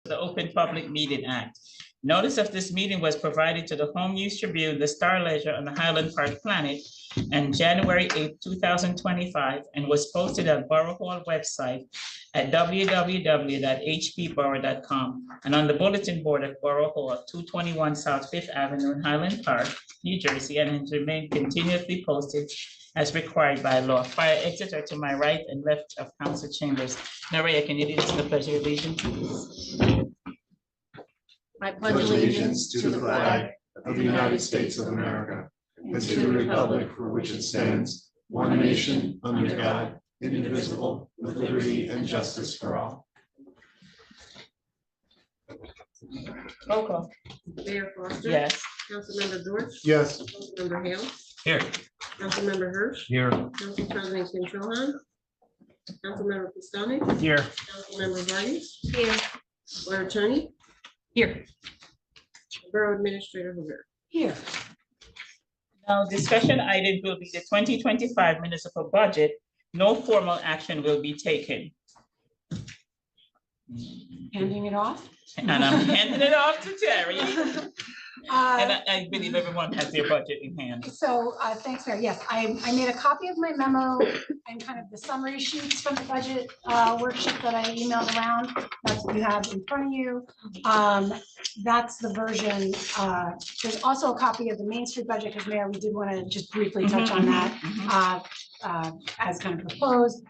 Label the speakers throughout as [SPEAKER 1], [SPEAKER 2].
[SPEAKER 1] the Open Public Meeting Act. Notice of this meeting was provided to the Home News Tribune, the Star Ledger, and the Highland Park Planet on January 8, 2025, and was posted on Borough Hall website at www.hbborough.com and on the bulletin board at Borough Hall, 221 South Fifth Avenue in Highland Park, New Jersey, and has remained continuously posted as required by law. Fire exits are to my right and left of council chambers. Naraya, can you lead us in the Pledge of Allegiance, please?
[SPEAKER 2] I pledge allegiance to the flag of the United States of America and to the republic for which it stands, one nation, under God, indivisible, with liberty and justice for all.
[SPEAKER 1] Roll call.
[SPEAKER 3] Mayor Foster.
[SPEAKER 1] Yes.
[SPEAKER 3] Councilmember George.
[SPEAKER 2] Yes.
[SPEAKER 3] Councilmember Hale.
[SPEAKER 1] Here.
[SPEAKER 3] Councilmember Hirsch.
[SPEAKER 2] Here.
[SPEAKER 3] Council President Kim Cho Han. Councilmember Pistonik.
[SPEAKER 2] Here.
[SPEAKER 3] Councilmember Vargas.
[SPEAKER 2] Here.
[SPEAKER 3] Lawyer Attorney.
[SPEAKER 1] Here.
[SPEAKER 3] Borough Administrator Hoover.
[SPEAKER 1] Here. Now, discussion item will be the 2025 municipal budget. No formal action will be taken.
[SPEAKER 4] Handing it off.
[SPEAKER 1] And I'm handing it off to Terry. And I believe everyone has their budget in hand.
[SPEAKER 4] So thanks, Mayor. Yes, I made a copy of my memo and kind of the summary sheets from the budget worksheet that I emailed around. That's what you have in front of you. That's the version. There's also a copy of the Main Street budget because, Mayor, we did want to just briefly touch on that as kind of proposed.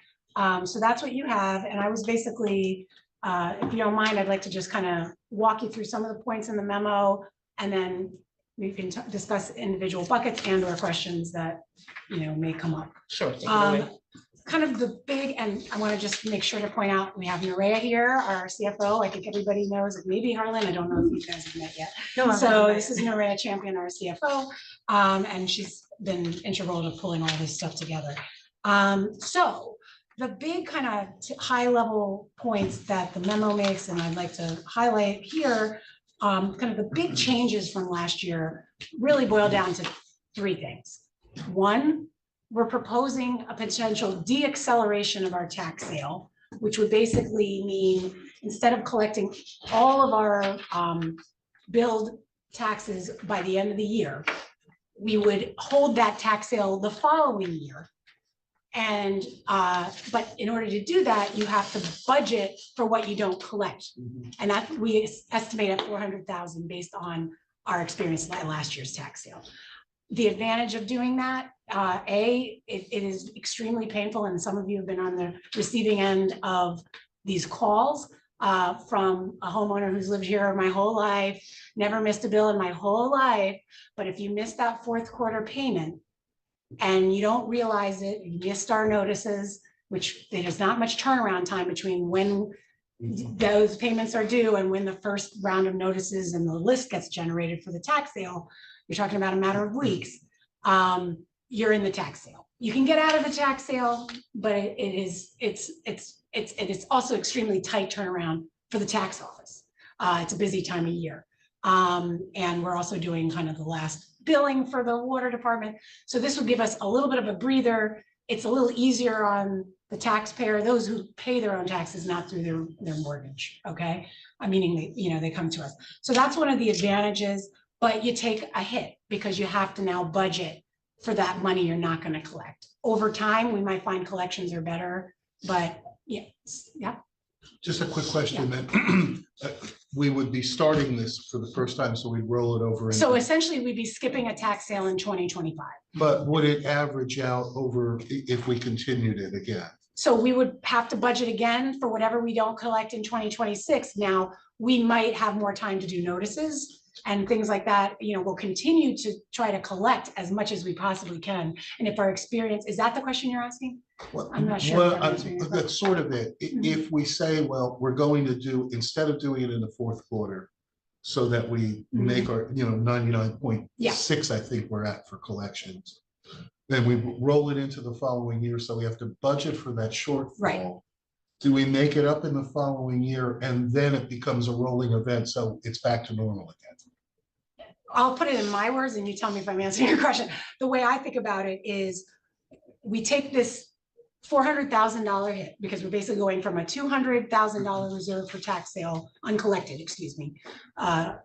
[SPEAKER 4] So that's what you have. And I was basically, if you don't mind, I'd like to just kind of walk you through some of the points in the memo, and then we can discuss individual buckets and or questions that, may come up.
[SPEAKER 1] Sure, take it away.
[SPEAKER 4] Kind of the big, and I want to just make sure to point out, we have Naraya here, our CFO. I think everybody knows, maybe Harlan, I don't know if you guys have met yet.
[SPEAKER 3] No,
[SPEAKER 4] So this is Naraya Champion, our CFO, and she's been integral to pulling all this stuff together. So the big kind of high level points that the memo makes, and I'd like to highlight here, kind of the big changes from last year really boil down to three things. One, we're proposing a potential deacceleration of our tax sale, which would basically mean instead of collecting all of our billed taxes by the end of the year, we would hold that tax sale the following year. And but in order to do that, you have to budget for what you don't collect. And that we estimate at 400,000 based on our experience by last year's tax sale. The advantage of doing that, it is extremely painful, and some of you have been on the receiving end of these calls from a homeowner who's lived here my whole life, never missed a bill in my whole life. But if you miss that fourth quarter payment, and you don't realize it, you missed our notices, which there's not much turnaround time between when those payments are due and when the first round of notices and the list gets generated for the tax sale. You're talking about a matter of weeks. You're in the tax sale. You can get out of the tax sale, but it's also extremely tight turnaround for the tax office. It's a busy time of year. And we're also doing kind of the last billing for the water department. So this would give us a little bit of a breather. It's a little easier on the taxpayer, those who pay their own taxes, not through their mortgage, okay? Meaning they come to us. So that's one of the advantages, but you take a hit because you have to now budget for that money you're not gonna collect. Over time, we might find collections are better, but yeah.
[SPEAKER 5] Just a quick question then. We would be starting this for the first time, so we'd roll it over.
[SPEAKER 4] So essentially we'd be skipping a tax sale in 2025.
[SPEAKER 5] But would it average out over if we continued it again?
[SPEAKER 4] So we would have to budget again for whatever we don't collect in 2026. Now, we might have more time to do notices and things like that. We'll continue to try to collect as much as we possibly can. And if our experience, is that the question you're asking?
[SPEAKER 5] Well,
[SPEAKER 4] I'm not sure.
[SPEAKER 5] Well, that's sort of it. If we say, well, we're going to do, instead of doing it in the fourth quarter, so that we make our, 99.6, I think we're at for collections. Then we roll it into the following year. So we have to budget for that shortfall.
[SPEAKER 4] Right.
[SPEAKER 5] Do we make it up in the following year and then it becomes a rolling event? So it's back to normal again.
[SPEAKER 4] I'll put it in my words and you tell me if I'm answering your question. The way I think about it is we take this $400,000 hit, because we're basically going from a $200,000 reserve for tax sale, uncollected, excuse me,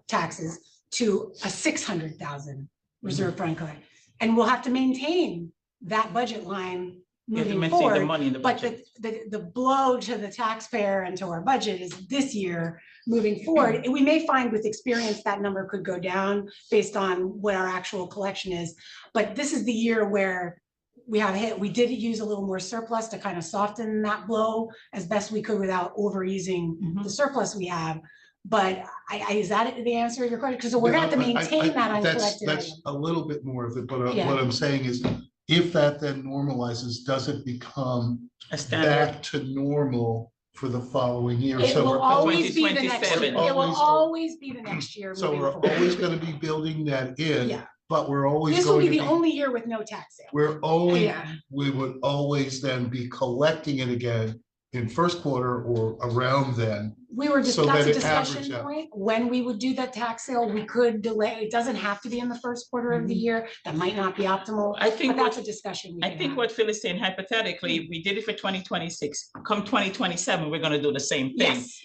[SPEAKER 4] taxes, to a $600,000 reserve for uncollected. And we'll have to maintain that budget line
[SPEAKER 1] You have to
[SPEAKER 4] moving
[SPEAKER 1] maintain the
[SPEAKER 4] forward.
[SPEAKER 1] money in the
[SPEAKER 4] But
[SPEAKER 1] budget.
[SPEAKER 4] the blow to the taxpayer and to our budget is this year moving forward. And we may find with experience that number could go down based on what our actual collection is. But this is the year where we did use a little more surplus to kind of soften that blow as best we could without overusing the surplus we have. But is that the answer to your question? Because we're gonna have to maintain that uncollected.
[SPEAKER 5] That's a little bit more of it, but
[SPEAKER 4] Yeah.
[SPEAKER 5] what I'm saying is, if that then normalizes, does it become
[SPEAKER 1] A standard.
[SPEAKER 5] back to normal for the following year?
[SPEAKER 4] It
[SPEAKER 5] So
[SPEAKER 4] will
[SPEAKER 5] we're
[SPEAKER 4] always be the next year.
[SPEAKER 1] 2027.
[SPEAKER 4] It will
[SPEAKER 5] Always-
[SPEAKER 4] always be the next year.
[SPEAKER 5] So
[SPEAKER 4] moving
[SPEAKER 5] we're
[SPEAKER 4] forward.
[SPEAKER 5] always gonna be building that in,
[SPEAKER 4] Yeah.
[SPEAKER 5] but we're always
[SPEAKER 4] This will
[SPEAKER 5] going
[SPEAKER 4] be
[SPEAKER 5] to
[SPEAKER 4] the
[SPEAKER 5] be,
[SPEAKER 4] only year with no tax sale. Yeah.
[SPEAKER 5] we would always then be collecting it again in first quarter or around then.
[SPEAKER 4] We were just,
[SPEAKER 5] So
[SPEAKER 4] that's
[SPEAKER 5] that
[SPEAKER 4] a
[SPEAKER 5] it averages
[SPEAKER 4] discussion
[SPEAKER 5] out.
[SPEAKER 4] point, when we would do that tax sale, we could delay, it doesn't have to be in the first quarter of the year, that might not be optimal,
[SPEAKER 1] I
[SPEAKER 4] but
[SPEAKER 1] think
[SPEAKER 4] that's
[SPEAKER 1] what,
[SPEAKER 4] a discussion. we
[SPEAKER 1] I
[SPEAKER 4] can
[SPEAKER 1] think
[SPEAKER 4] have.
[SPEAKER 1] what Phil is saying hypothetically, if we did it for 2026, come 2027, we're gonna do the same thing.
[SPEAKER 4] Yes.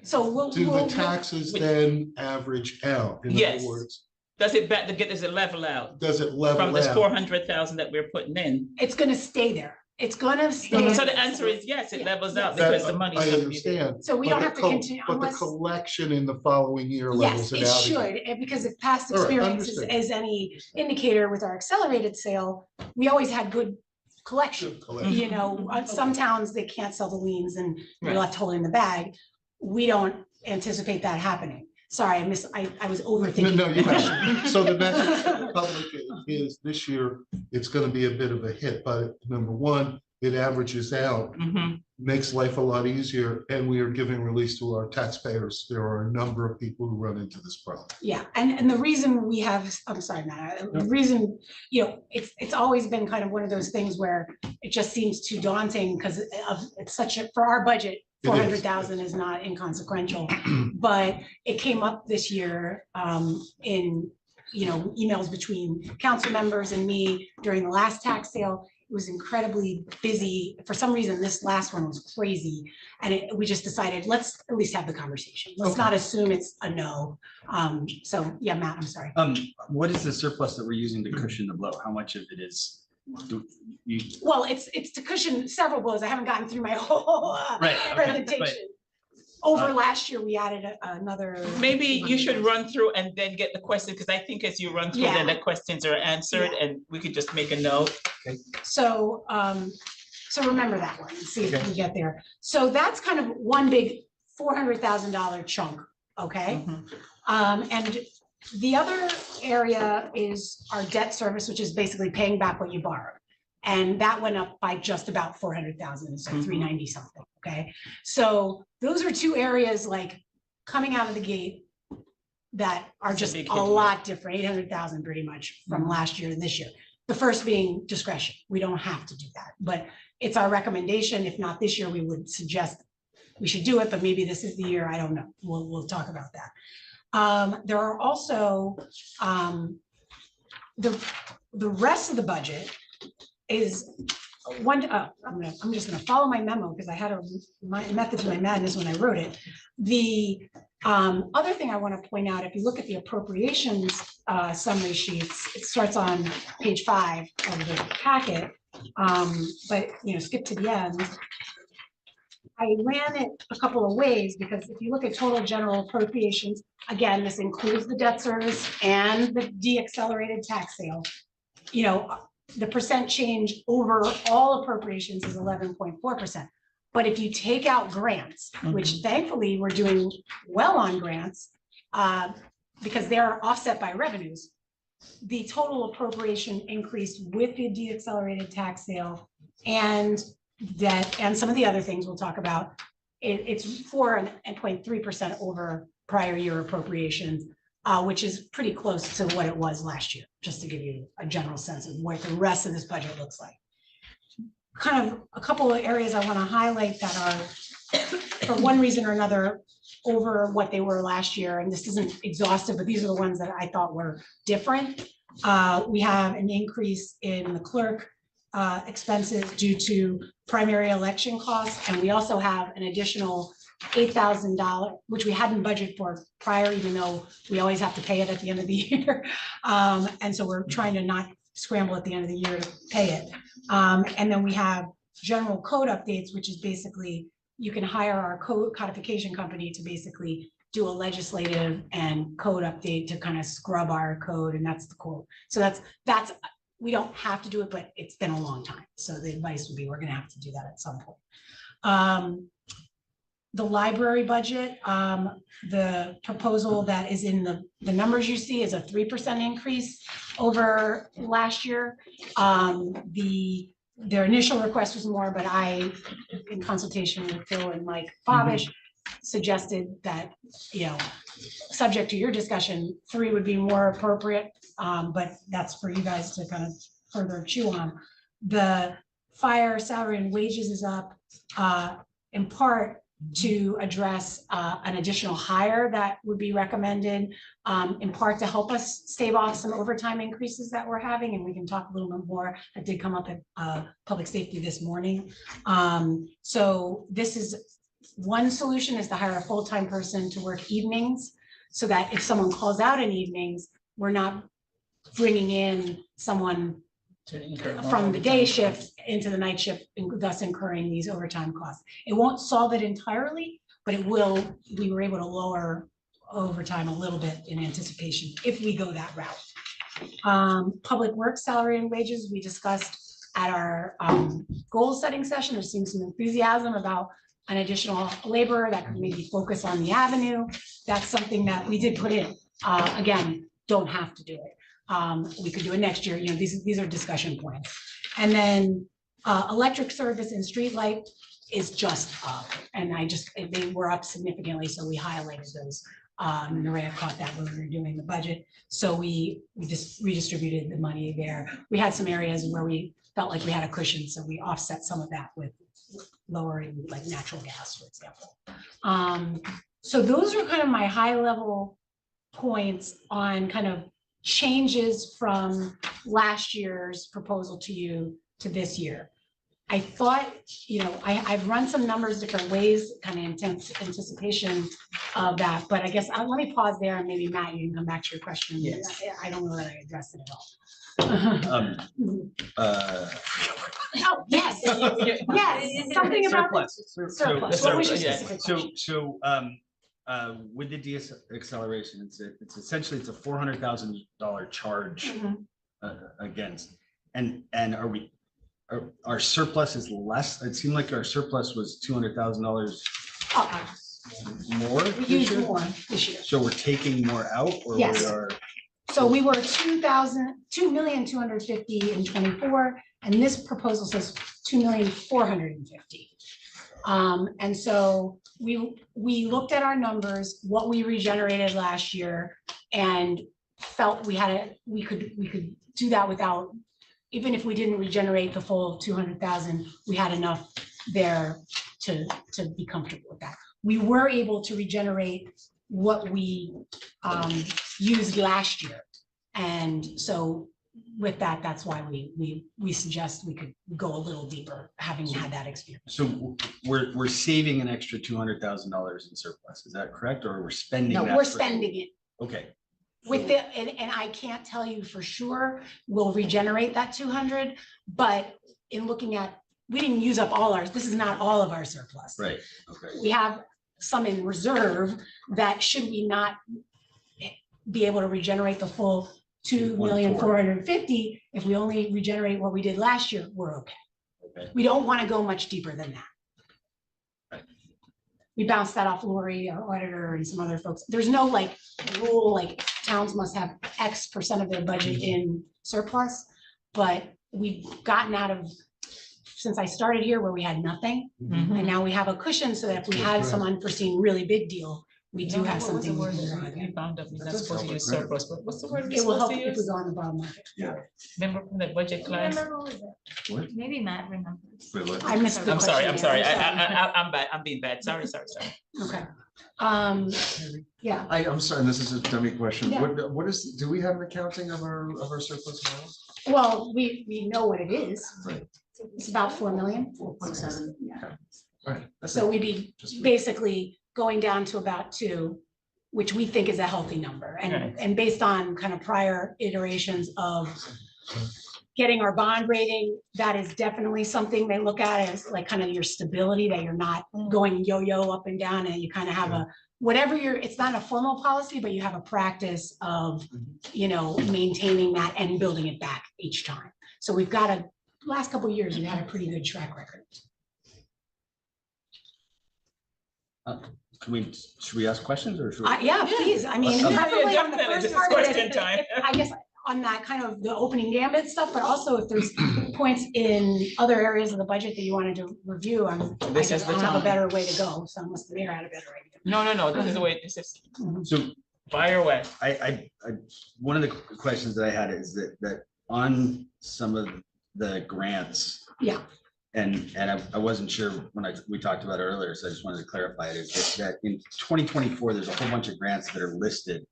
[SPEAKER 4] So we'll.
[SPEAKER 5] Do the
[SPEAKER 4] we'll-
[SPEAKER 5] taxes then average out? In
[SPEAKER 1] Yes.
[SPEAKER 5] other words,
[SPEAKER 1] Does it back to get, does it level out
[SPEAKER 5] does it level
[SPEAKER 1] from this
[SPEAKER 5] out?
[SPEAKER 1] 400,000 that we're putting in?
[SPEAKER 4] It's gonna stay there. It's gonna stay.
[SPEAKER 1] So the answer is yes, it
[SPEAKER 4] Yeah.
[SPEAKER 1] levels out
[SPEAKER 4] Yes.
[SPEAKER 1] because the money's
[SPEAKER 5] I
[SPEAKER 1] gonna be there.
[SPEAKER 5] understand.
[SPEAKER 4] So we
[SPEAKER 5] but
[SPEAKER 4] don't
[SPEAKER 5] the
[SPEAKER 4] have to
[SPEAKER 5] col-
[SPEAKER 4] continue
[SPEAKER 5] But the
[SPEAKER 4] unless.
[SPEAKER 5] collection in the following year
[SPEAKER 4] Yes,
[SPEAKER 5] levels
[SPEAKER 4] it
[SPEAKER 5] it out.
[SPEAKER 4] should,
[SPEAKER 5] again.
[SPEAKER 4] and because if past
[SPEAKER 5] All right,
[SPEAKER 4] experience
[SPEAKER 5] understood.
[SPEAKER 4] is any indicator with our accelerated sale, we always had good collection.
[SPEAKER 5] Good collection.
[SPEAKER 4] You know, some towns, they can't sell the liens and you're
[SPEAKER 1] Right.
[SPEAKER 4] left holding the bag. We don't anticipate that happening. Sorry, I was overthinking.
[SPEAKER 5] No, you
[SPEAKER 4] the question.
[SPEAKER 5] haven't. So the message to the public is this year, it's gonna be a bit of a hit, but number one, it averages out,
[SPEAKER 1] Mhm.
[SPEAKER 5] makes life a lot easier, and we are giving release to our taxpayers. There are a number of people who run into this problem.
[SPEAKER 4] Yeah, and the reason we have, I'm sorry, Matt, the reason, you know, it's always been kind of one of those things where it just seems too daunting because it's such a, for our budget,
[SPEAKER 5] It is.
[SPEAKER 4] 400,000 is not inconsequential. But it came up this year in, you know, emails between council members and me during the last tax sale. It was incredibly busy. For some reason, this last one was crazy. And we just decided, let's at least have the conversation. Let's
[SPEAKER 5] Okay.
[SPEAKER 4] not assume it's a no. So, yeah, Matt, I'm sorry.
[SPEAKER 6] What is the surplus that we're using to cushion the blow? How much of it is?
[SPEAKER 4] Well, it's to cushion several blows. I haven't gotten through my whole
[SPEAKER 6] Right, okay,
[SPEAKER 4] presentation. Over last year, we added another.
[SPEAKER 1] Maybe you should run through and then get the question, because I think as you run through, then the questions are answered and we could just make a note.
[SPEAKER 4] So, so remember that one, and see if we get there. So that's kind of one big $400,000 chunk, okay?
[SPEAKER 1] Mhm.
[SPEAKER 4] And the other area is our debt service, which is basically paying back what you borrowed. And that went up by just about 400,000, so
[SPEAKER 1] Mhm.
[SPEAKER 4] 390 something, okay? So those are two areas like coming out of the gate that are
[SPEAKER 1] It's a
[SPEAKER 4] just
[SPEAKER 1] big
[SPEAKER 4] a
[SPEAKER 1] hit.
[SPEAKER 4] lot different, 800,000 pretty much from last year and this year. The first being discretion. We don't have to do that, but it's our recommendation. If not this year, we would suggest we should do it, but maybe this is the year. I don't know. We'll talk about that. There are also the rest of the budget is I'm just gonna follow my memo because I had my method to my madness when I wrote it. The other thing I want to point out, if you look at the appropriations summary sheets, it starts on page 5 of the packet. But you know, skip to the end. I ran it a couple of ways because if you look at total general appropriations, again, this includes the debt service and the de-accelerated tax sale. You know, the percent change over all appropriations is 11.4%. But if you take out grants, which thankfully we're doing well on grants, because they are offset by revenues, the total appropriation increased with the de-accelerated tax sale and debt and some of the other things we'll talk about. It's 4.3% over prior year appropriations, which is pretty close to what it was last year, just to give you a general sense of what the rest of this budget looks like. Kind of a couple of areas I want to highlight that are, for one reason or another, over what they were last year. And this isn't exhaustive, but these are the ones that I thought were different. We have an increase in the clerk expenses due to primary election costs, and we also have an additional $8,000, which we hadn't budgeted for prior, even though we always have to pay it at the end of the year. And so we're trying to not scramble at the end of the year to pay it. And then we have general code updates, which is basically, you can hire our code codification company to basically do a legislative and code update to kind of scrub our code, and that's the quote. So that's, we don't have to do it, but it's been a long time. So the advice would be, we're gonna have to do that at some point. The library budget, the proposal that is in the numbers you see is a 3% increase over last year. Their initial request was more, but I, in consultation with Phil and Mike Fabish, suggested that, you know, subject to your discussion, 3 would be more appropriate, but that's for you guys to kind of further chew on. The fire salary and wages is up in part to address an additional hire that would be recommended, in part to help us stave off some overtime increases that we're having, and we can talk a little bit more. That did come up at public safety this morning. So this is one solution, is to hire a full-time person to work evenings, so that if someone calls out in evenings, we're not bringing in someone from the day shift into the night shift, and thus incurring these overtime costs. It won't solve it entirely, but it will. We were able to lower overtime a little bit in anticipation if we go that route. Public works salary and wages, we discussed at our goal setting session. There seems some enthusiasm about an additional laborer that could maybe focus on the avenue. That's something that we did put in. Again, don't have to do it. We could do it next year. You know, these are discussion points. And then electric service and street light is just up, and they were up significantly, so we highlighted those. Maria caught that when we were doing the budget, so we just redistributed the money there. We had some areas where we felt like we had a cushion, so we offset some of that with lowering, like natural gas, for example. So those are kind of my high level points on kind of changes from last year's proposal to you to this year. I thought, you know, I've run some numbers different ways, kind of intense anticipation of that, but I guess let me pause there, and maybe Matt, you can come back to your question.
[SPEAKER 6] Yes.
[SPEAKER 4] I don't know that I addressed it at all. Oh, yes, yes, something about
[SPEAKER 6] surplus.
[SPEAKER 4] surplus. What was your specific question?
[SPEAKER 6] So with the de-acceleration, it's essentially a $400,000 charge against, and our surplus is less. It seemed like our surplus was $200,000 more.
[SPEAKER 4] We used more this year.
[SPEAKER 6] So we're taking more out, or
[SPEAKER 4] Yes.
[SPEAKER 6] we are.
[SPEAKER 4] So we were 2,250,000 in 24, and this proposal says 2,450,000. And so we looked at our numbers, what we regenerated last year, and felt we could do that without, even if we didn't regenerate the full 200,000, we had enough there to be comfortable with that. We were able to regenerate what we used last year. And so with that, that's why we suggest we could go a little deeper, having had that experience.
[SPEAKER 6] So we're saving an extra $200,000 in surplus. Is that correct, or we're spending?
[SPEAKER 4] No,
[SPEAKER 6] that
[SPEAKER 4] we're
[SPEAKER 6] for-
[SPEAKER 4] spending it.
[SPEAKER 6] Okay.
[SPEAKER 4] With the, and I can't tell you for sure we'll regenerate that 200, but in looking at, we didn't use up all ours. This is not all of our surplus.
[SPEAKER 6] Right. Okay.
[SPEAKER 4] We have some in reserve that, should we not be able to regenerate the full 2,450,000, if we only regenerate what we did last year, we're okay.
[SPEAKER 6] Okay.
[SPEAKER 4] We don't want to go much deeper than that.
[SPEAKER 6] Right.
[SPEAKER 4] We bounced that off Lori, our auditor, and some other folks. There's no like rule, like towns must have X% of their budget in surplus, but we've gotten out of, since I started here, where we had nothing, and now we have a cushion, so that if we had some unforeseen really big deal, we do have something.
[SPEAKER 1] You found out we're not supposed to use surplus, but what's the word we're
[SPEAKER 4] It will
[SPEAKER 1] supposed
[SPEAKER 4] help
[SPEAKER 1] to
[SPEAKER 4] if we
[SPEAKER 1] use?
[SPEAKER 4] go on the bond market.
[SPEAKER 1] Remember from the budget class?
[SPEAKER 7] Remember what was it?
[SPEAKER 6] What?
[SPEAKER 7] Maybe Matt remembers.
[SPEAKER 6] Wait, what?
[SPEAKER 4] I missed the
[SPEAKER 1] I'm sorry,
[SPEAKER 4] question.
[SPEAKER 1] I'm sorry. I'm bad. I'm being bad. Sorry.
[SPEAKER 4] Okay. Yeah,
[SPEAKER 2] I'm sorry, this is a dummy question.
[SPEAKER 4] Yeah.
[SPEAKER 2] What is, do we have an accounting of our surplus now?
[SPEAKER 4] well, we know what it is.
[SPEAKER 2] Right.
[SPEAKER 4] It's about 4 million.
[SPEAKER 3] 4.7.
[SPEAKER 4] Yeah.
[SPEAKER 2] All right. that's
[SPEAKER 4] So
[SPEAKER 2] it.
[SPEAKER 4] we'd be
[SPEAKER 2] Just-
[SPEAKER 4] basically going down to about 2, which we think is a healthy number.
[SPEAKER 1] Right.
[SPEAKER 4] And based on kind of prior iterations of getting our bond rating, that is definitely something they look at as like kind of your stability, that you're not going yo-yo up and down, and you kind of have a, whatever it's not a formal policy, but you have a practice of, maintaining that and building it back each time. So we've got last couple of years, we've had a pretty good track record.
[SPEAKER 6] Should we ask questions or should we?
[SPEAKER 4] Yeah, please. I mean,
[SPEAKER 6] Yeah,
[SPEAKER 4] definitely on the
[SPEAKER 1] definitely.
[SPEAKER 4] first
[SPEAKER 1] This is
[SPEAKER 4] part of it,
[SPEAKER 1] question time.
[SPEAKER 4] I guess on that kind of the opening gambit stuff, but also if there's points in other areas of the budget that you wanted to review, I
[SPEAKER 1] This
[SPEAKER 4] guess
[SPEAKER 1] is
[SPEAKER 4] I
[SPEAKER 1] the
[SPEAKER 4] don't have a
[SPEAKER 1] time.
[SPEAKER 4] better way to go. So unless the mayor had a better idea.
[SPEAKER 1] No, this is the way, this is
[SPEAKER 6] So
[SPEAKER 1] fire away.
[SPEAKER 6] I one of the questions that I had is that on some of the grants.
[SPEAKER 4] Yeah.
[SPEAKER 6] And I wasn't sure when we talked about it earlier, so I just wanted to clarify it, is that in 2024, there's a whole bunch of grants that are listed.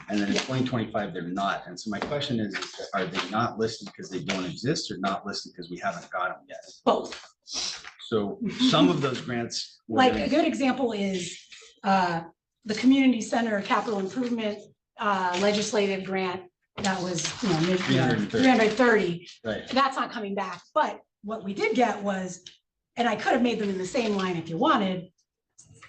[SPEAKER 6] And then in 2025, they're not. And so my question is, are they not listed because they don't exist, or not listed because we haven't got them yet?
[SPEAKER 4] Both.
[SPEAKER 6] So some of those grants. we're
[SPEAKER 4] Like
[SPEAKER 6] gonna-
[SPEAKER 4] a good example is the community center capital improvement legislative grant that was,
[SPEAKER 6] 330.
[SPEAKER 4] 330.
[SPEAKER 6] Right,
[SPEAKER 4] That's not coming back, but what we did get was, and I could have made them in the same line if you wanted,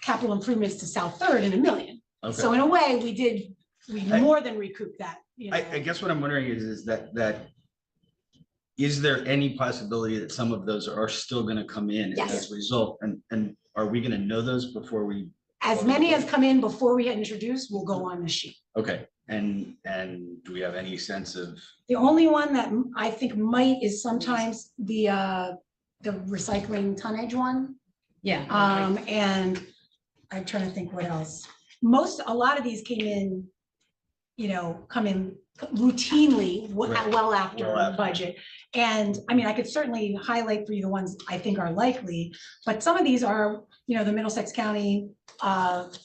[SPEAKER 4] capital improvements to South Third in $1 million. So
[SPEAKER 6] okay.
[SPEAKER 4] in a way, we
[SPEAKER 6] I-
[SPEAKER 4] more than recouped that.
[SPEAKER 6] I guess what I'm wondering is that is there any possibility that some of those are still gonna come in
[SPEAKER 4] Yes.
[SPEAKER 6] as a result? And are we gonna know those before we?
[SPEAKER 4] As many as come in before we get introduced will go on the sheet.
[SPEAKER 6] Okay, and do we have any sense of?
[SPEAKER 4] The only one that I think might is sometimes the recycling tonnage one.
[SPEAKER 3] Yeah.
[SPEAKER 4] And I'm trying to think what else. A lot of these came in, come in routinely,
[SPEAKER 6] Right.
[SPEAKER 4] well after
[SPEAKER 6] Well after.
[SPEAKER 4] budget. And I mean, I could certainly highlight for you the ones I think are likely, but some of these are, the Middlesex County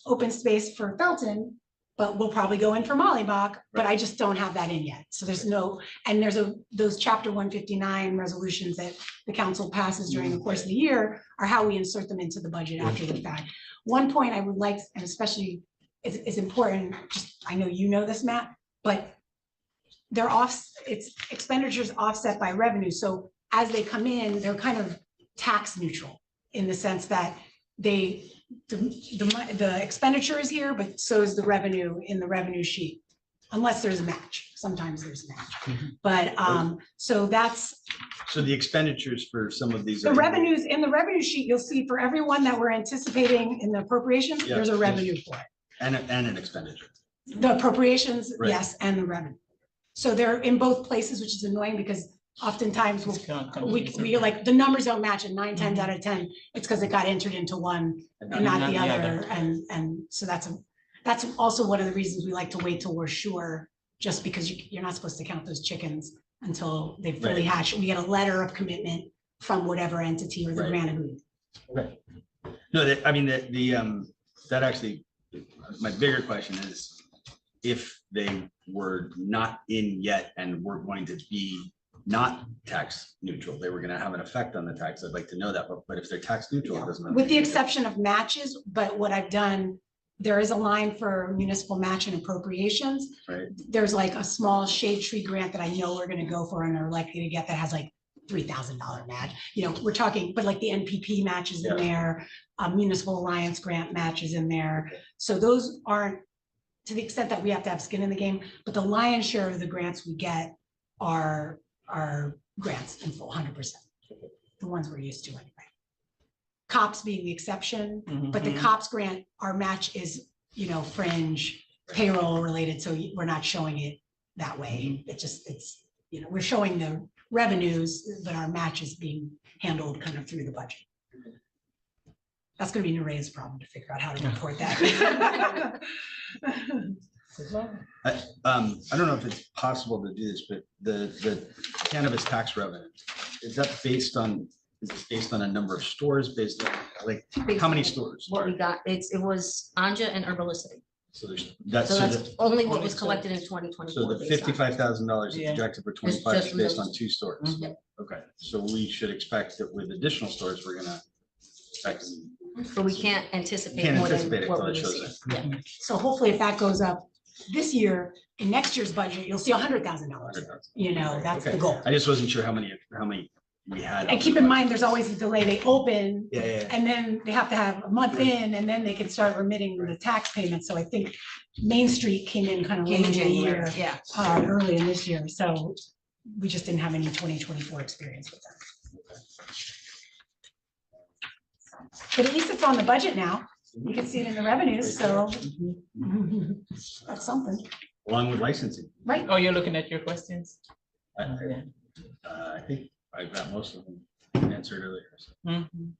[SPEAKER 4] open space for Felton, but we'll probably go in for Mollybach, but I just don't have that in yet. So there's and there's those chapter 159 resolutions that the council passes during the course of the year are how we insert them into the budget after the fact. One point I would like, and especially is important, just, I know you know this, Matt, but it's expenditures offset by revenue. So as they come in, they're kind of tax neutral in the sense that the expenditure is here, but so is the revenue in the revenue sheet, unless there's a match. Sometimes there's a match. But so that's
[SPEAKER 6] So the expenditures for some of these.
[SPEAKER 4] the
[SPEAKER 6] are-
[SPEAKER 4] revenues in the revenue sheet. You'll see for every one that we're anticipating in the appropriations,
[SPEAKER 6] Yeah.
[SPEAKER 4] there's a revenue for it.
[SPEAKER 6] And an expenditure.
[SPEAKER 4] The appropriations,
[SPEAKER 6] Right.
[SPEAKER 4] yes, and the revenue. So they're in both places, which is annoying because oftentimes we like the numbers don't match, and 9 times out of 10, it's because it got entered into one and not the other. And so that's also one of the reasons we like to wait till we're sure, just because you're not supposed to count those chickens until they've fully
[SPEAKER 6] Right.
[SPEAKER 4] hatched. We get a letter of commitment from whatever entity or the
[SPEAKER 6] Right.
[SPEAKER 4] grant agreement.
[SPEAKER 6] Okay. No, that actually, my bigger question is if they were not in yet and were going to be not tax neutral, they were gonna have an effect on the tax. I'd like to know that, but if they're tax neutral, it doesn't.
[SPEAKER 4] With the exception of matches, but what I've done, there is a line for municipal match and appropriations.
[SPEAKER 6] Right.
[SPEAKER 4] There's like a small shade tree grant that I know we're gonna go for and are likely to get that has like $3,000 match. We're talking, but like the NPP matches in
[SPEAKER 6] Yeah.
[SPEAKER 4] there, Municipal Alliance grant matches in there. So those aren't, to the extent that we have to have skin in the game, but the lion's share of the grants we get are grants in full 100%. The ones we're used to anyway. Cops being the exception, but the cops grant, our match is, fringe payroll related, so we're not showing it that way. It's, we're showing the revenues, but our match is being handled kind of through the budget. That's gonna be Nerea's problem to figure out how to report that.
[SPEAKER 6] I don't know if it's possible to do this, but the cannabis tax revenue, is that based on, Is it based on a number of stores, based on, like, how many stores?
[SPEAKER 3] What we got, it was Anja and Herbalicity.
[SPEAKER 6] So there's, that's,
[SPEAKER 3] So
[SPEAKER 6] so
[SPEAKER 3] that's
[SPEAKER 6] the,
[SPEAKER 3] only what
[SPEAKER 1] only
[SPEAKER 3] was
[SPEAKER 1] two.
[SPEAKER 3] collected in twenty
[SPEAKER 6] so
[SPEAKER 3] twenty-four.
[SPEAKER 6] the $55,000 is
[SPEAKER 1] Yeah.
[SPEAKER 6] projected for
[SPEAKER 3] It's
[SPEAKER 6] 25
[SPEAKER 3] just
[SPEAKER 6] is based
[SPEAKER 3] those-
[SPEAKER 6] on 2 stores.
[SPEAKER 3] Mhm.
[SPEAKER 6] Okay, so we should expect that with additional stores, we're gonna expect.
[SPEAKER 3] But we can't anticipate
[SPEAKER 6] Can't
[SPEAKER 3] more than
[SPEAKER 6] anticipate it
[SPEAKER 3] what
[SPEAKER 6] till
[SPEAKER 3] we
[SPEAKER 6] it shows
[SPEAKER 3] receive.
[SPEAKER 6] it.
[SPEAKER 3] Yeah.
[SPEAKER 4] So hopefully if that goes up this year, in next year's budget, you'll see $100,000. You know, that's the
[SPEAKER 6] Okay.
[SPEAKER 4] goal.
[SPEAKER 6] I just wasn't sure how many we had.
[SPEAKER 4] And keep in mind, there's always a delay. They open
[SPEAKER 6] Yeah, yeah,
[SPEAKER 4] and then they have to have a month in and then they can start remitting the tax payments. So I think Main Street came in kind of late in the year,
[SPEAKER 3] Yeah.
[SPEAKER 4] early in this year. So we just didn't have any 2024 experience with them. But at least it's on the budget now. You can see it in the revenues, so that's something,
[SPEAKER 6] along with licensing.
[SPEAKER 4] right?
[SPEAKER 1] Oh, you're looking at your questions?
[SPEAKER 6] I
[SPEAKER 1] Yeah.
[SPEAKER 6] I think I got most of them answered earlier. So.
[SPEAKER 1] Mhm.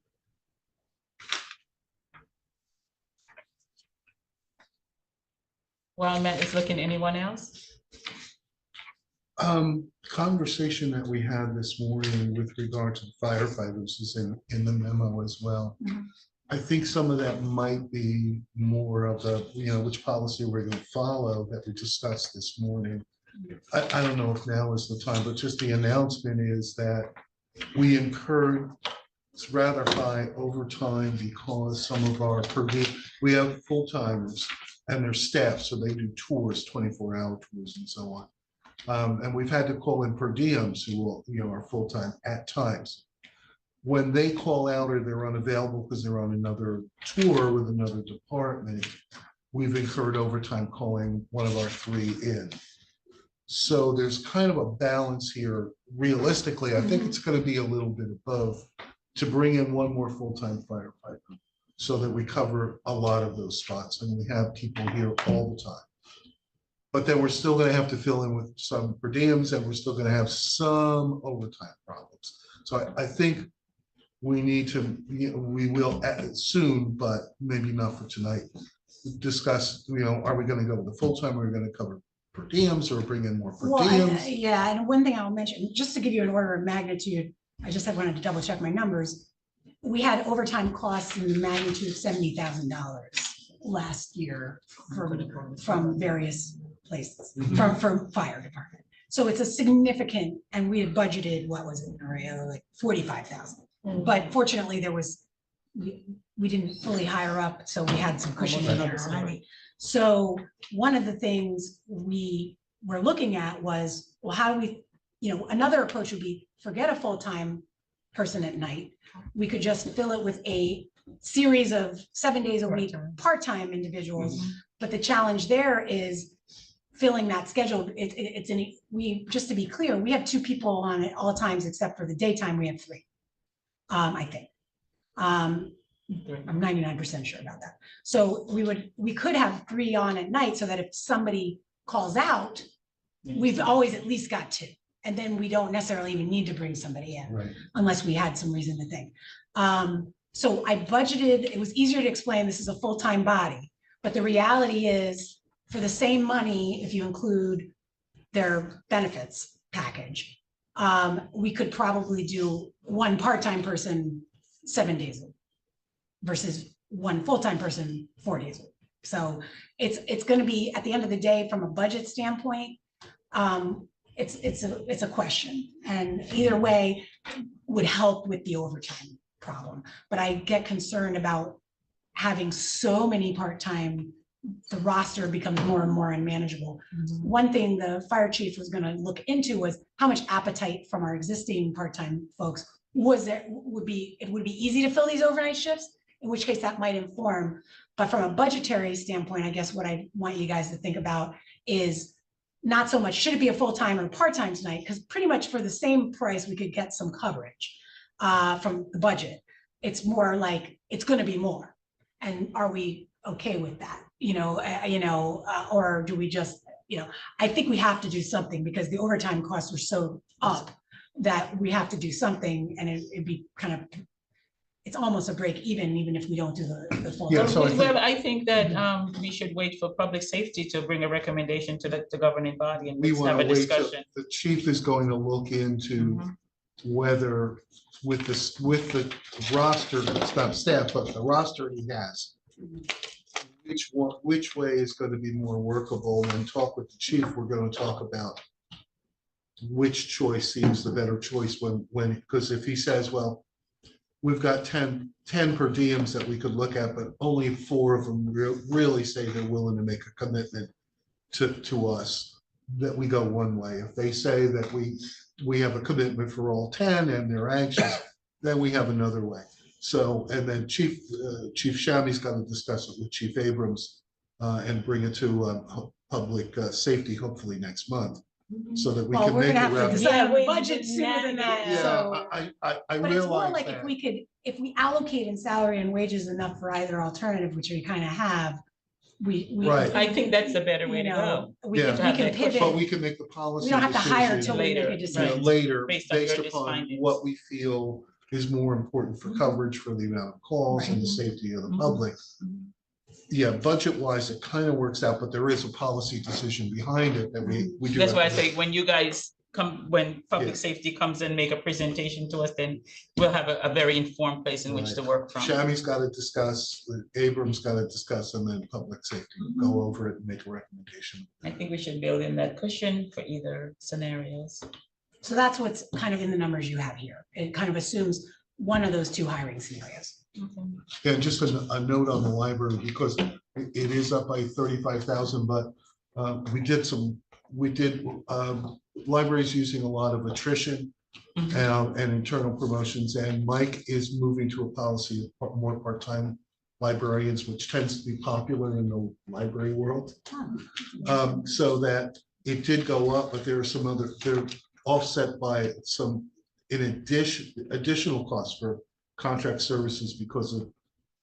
[SPEAKER 1] While Matt is looking, anyone else?
[SPEAKER 5] Conversation that we had this morning with regard to firefighters is in the memo as well.
[SPEAKER 4] Mhm.
[SPEAKER 5] I think some of that might be more of a, which policy we're going to follow that we discussed this morning. I don't know if now is the time, but just the announcement is that we incurred rather high overtime because some of our we have full timers and their staff, so they do tours, 24-hour tours and so on. And we've had to call in per diems who will, are full-time at times. When they call out or they're unavailable because they're on another tour with another department, we've incurred overtime calling one of our 3 in. So there's kind of a balance here. Realistically, I think it's going to be a little bit above to bring in 1 more full-time firefighter so that we cover a lot of those spots and we have people here all the time. But then we're still going to have to fill in with some per diems and we're still going to have some overtime problems. So I think we need to, we will soon, but maybe not for tonight, discuss, are we going to go with the full-time? Are we going to cover per diems or bring in more per
[SPEAKER 4] Well,
[SPEAKER 5] diems?
[SPEAKER 4] yeah, and one thing I'll mention, just to give you an order of magnitude, I just wanted to double check my numbers. We had overtime costs in the magnitude of $70,000 last year from various places, from fire department. So it's a significant, and we had budgeted, what was it, Maria, like 45,000. But fortunately, we didn't fully hire up, so we had some cushion in there already. So one of the things we were looking at was, well, how do we, another approach would be forget a full-time person at night. We could just fill it with a series of 7 days a week, part-time individuals. But the challenge there is filling that schedule. We, just to be clear, we have 2 people on at all times, except for the daytime, we have 3. I think. I'm 99% sure about that. So we could have 3 on at night so that if somebody calls out, we've always at least got 2. And then we don't necessarily even need to bring somebody in
[SPEAKER 5] Right.
[SPEAKER 4] unless we had some reason to think. So I budgeted, it was easier to explain, this is a full-time body, but the reality is for the same money, if you include their benefits package, we could probably do 1 part-time person 7 days a week versus 1 full-time person 4 days a week. So it's going to be, at the end of the day, from a budget standpoint, it's a question, and either way would help with the overtime problem. But I get concerned about having so many part-time, the roster becomes more and more unmanageable. One thing the fire chief was going to look into was how much appetite from our existing part-time folks it would be easy to fill these overnight shifts, in which case that might inform. But from a budgetary standpoint, I guess what I want you guys to think about is not so much, should it be a full-time or part-time tonight? Because pretty much for the same price, we could get some coverage from the budget. It's more like, it's going to be more. And are we okay with that? Or do we just, I think we have to do something because the overtime costs are so up that we have to do something, and it'd be kind of, it's almost a break even if we don't do the full.
[SPEAKER 5] Yeah, so I think-
[SPEAKER 1] Well, I think that we should wait for public safety to bring a recommendation to the governing body and
[SPEAKER 5] We
[SPEAKER 1] let's
[SPEAKER 5] want
[SPEAKER 1] have
[SPEAKER 5] to
[SPEAKER 1] a
[SPEAKER 5] wait till
[SPEAKER 1] discussion.
[SPEAKER 5] the chief is going to look into whether with this, with the roster, it's not staff, but the roster he has, which way is going to be more workable. When talk with the chief, we're going to talk about which choice seems the better choice when, because if he says, well, we've got 10 per diems that we could look at, but only 4 of them really say they're willing to make a commitment to us, that we go one way. If they say that we have a commitment for all 10 and they're anxious, then we have another way. So, and then Chief Shami's got to discuss it with Chief Abrams and bring it to public safety, hopefully next month, so that we
[SPEAKER 4] Well,
[SPEAKER 5] can
[SPEAKER 4] we're
[SPEAKER 5] make
[SPEAKER 4] gonna
[SPEAKER 5] it
[SPEAKER 4] have to
[SPEAKER 5] around.
[SPEAKER 4] decide on the
[SPEAKER 1] Yeah,
[SPEAKER 4] budget
[SPEAKER 1] we
[SPEAKER 4] sooner than that,
[SPEAKER 1] navigate.
[SPEAKER 4] so.
[SPEAKER 5] I
[SPEAKER 4] But it's more
[SPEAKER 5] realize
[SPEAKER 4] like
[SPEAKER 5] that.
[SPEAKER 4] if we allocate in salary and wages enough for either alternative, which we kind of have, we.
[SPEAKER 5] Right.
[SPEAKER 1] I think that's a better way to
[SPEAKER 4] You
[SPEAKER 1] go.
[SPEAKER 4] know, we
[SPEAKER 5] Yeah.
[SPEAKER 4] can
[SPEAKER 1] But
[SPEAKER 4] pivot.
[SPEAKER 5] But we can make the policy.
[SPEAKER 4] We don't have to hire
[SPEAKER 5] decision,
[SPEAKER 4] till we make
[SPEAKER 1] Later,
[SPEAKER 4] a
[SPEAKER 5] you know,
[SPEAKER 4] decision.
[SPEAKER 5] later,
[SPEAKER 1] Based on
[SPEAKER 5] based
[SPEAKER 1] your
[SPEAKER 5] upon
[SPEAKER 1] findings.
[SPEAKER 5] what we feel is more important for coverage, for the amount of calls and the safety of the public. Yeah, budget wise, it kind of works out, but there is a policy decision behind it that we do.
[SPEAKER 1] That's
[SPEAKER 5] have
[SPEAKER 1] why I
[SPEAKER 5] to-
[SPEAKER 1] say, when you guys come, when public
[SPEAKER 5] Yeah.
[SPEAKER 1] safety comes and make a presentation to us, then we'll have a very informed place in which to work from.
[SPEAKER 5] Shami's got to discuss, Abrams got to discuss, and then public safety, go over it and make a recommendation.
[SPEAKER 1] I think we should build in that cushion for either scenarios.
[SPEAKER 4] So that's what's kind of in the numbers you have here. It kind of assumes one of those 2 hiring scenarios.
[SPEAKER 5] Yeah, just a note on the library, because it is up by 35,000, but libraries using a lot of attrition and internal promotions, and Mike is moving to a policy of more part-time librarians, which tends to be popular in the library world. So that it did go up, but there are some other, they're offset by some additional costs for contract services because of,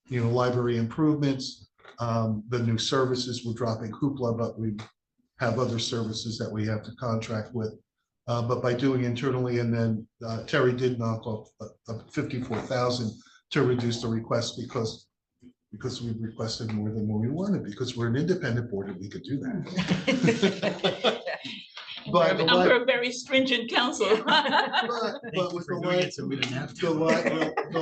[SPEAKER 5] library improvements, the new services, we're dropping Hoopla, but we have other services that we have to contract with. But by doing internally, and then Terry did knock off 54,000 to reduce the request because we requested more than what we wanted, because we're an independent board and we could do that. But the
[SPEAKER 1] We're a very stringent council.
[SPEAKER 5] but with the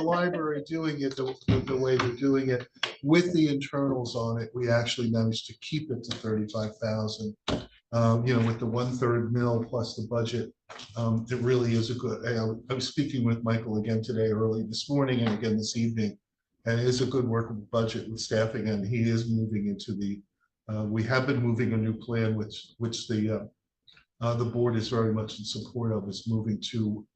[SPEAKER 5] library doing it the way they're doing it, with the internals on it, we actually managed to keep it to 35,000. With the 1/3 mil plus the budget, it really is a good. I was speaking with Michael again today, early this morning, and again this evening, and it is a good workable budget with staffing, and he is moving into the. We have been moving a new plan, which the board is very much in support of, is moving to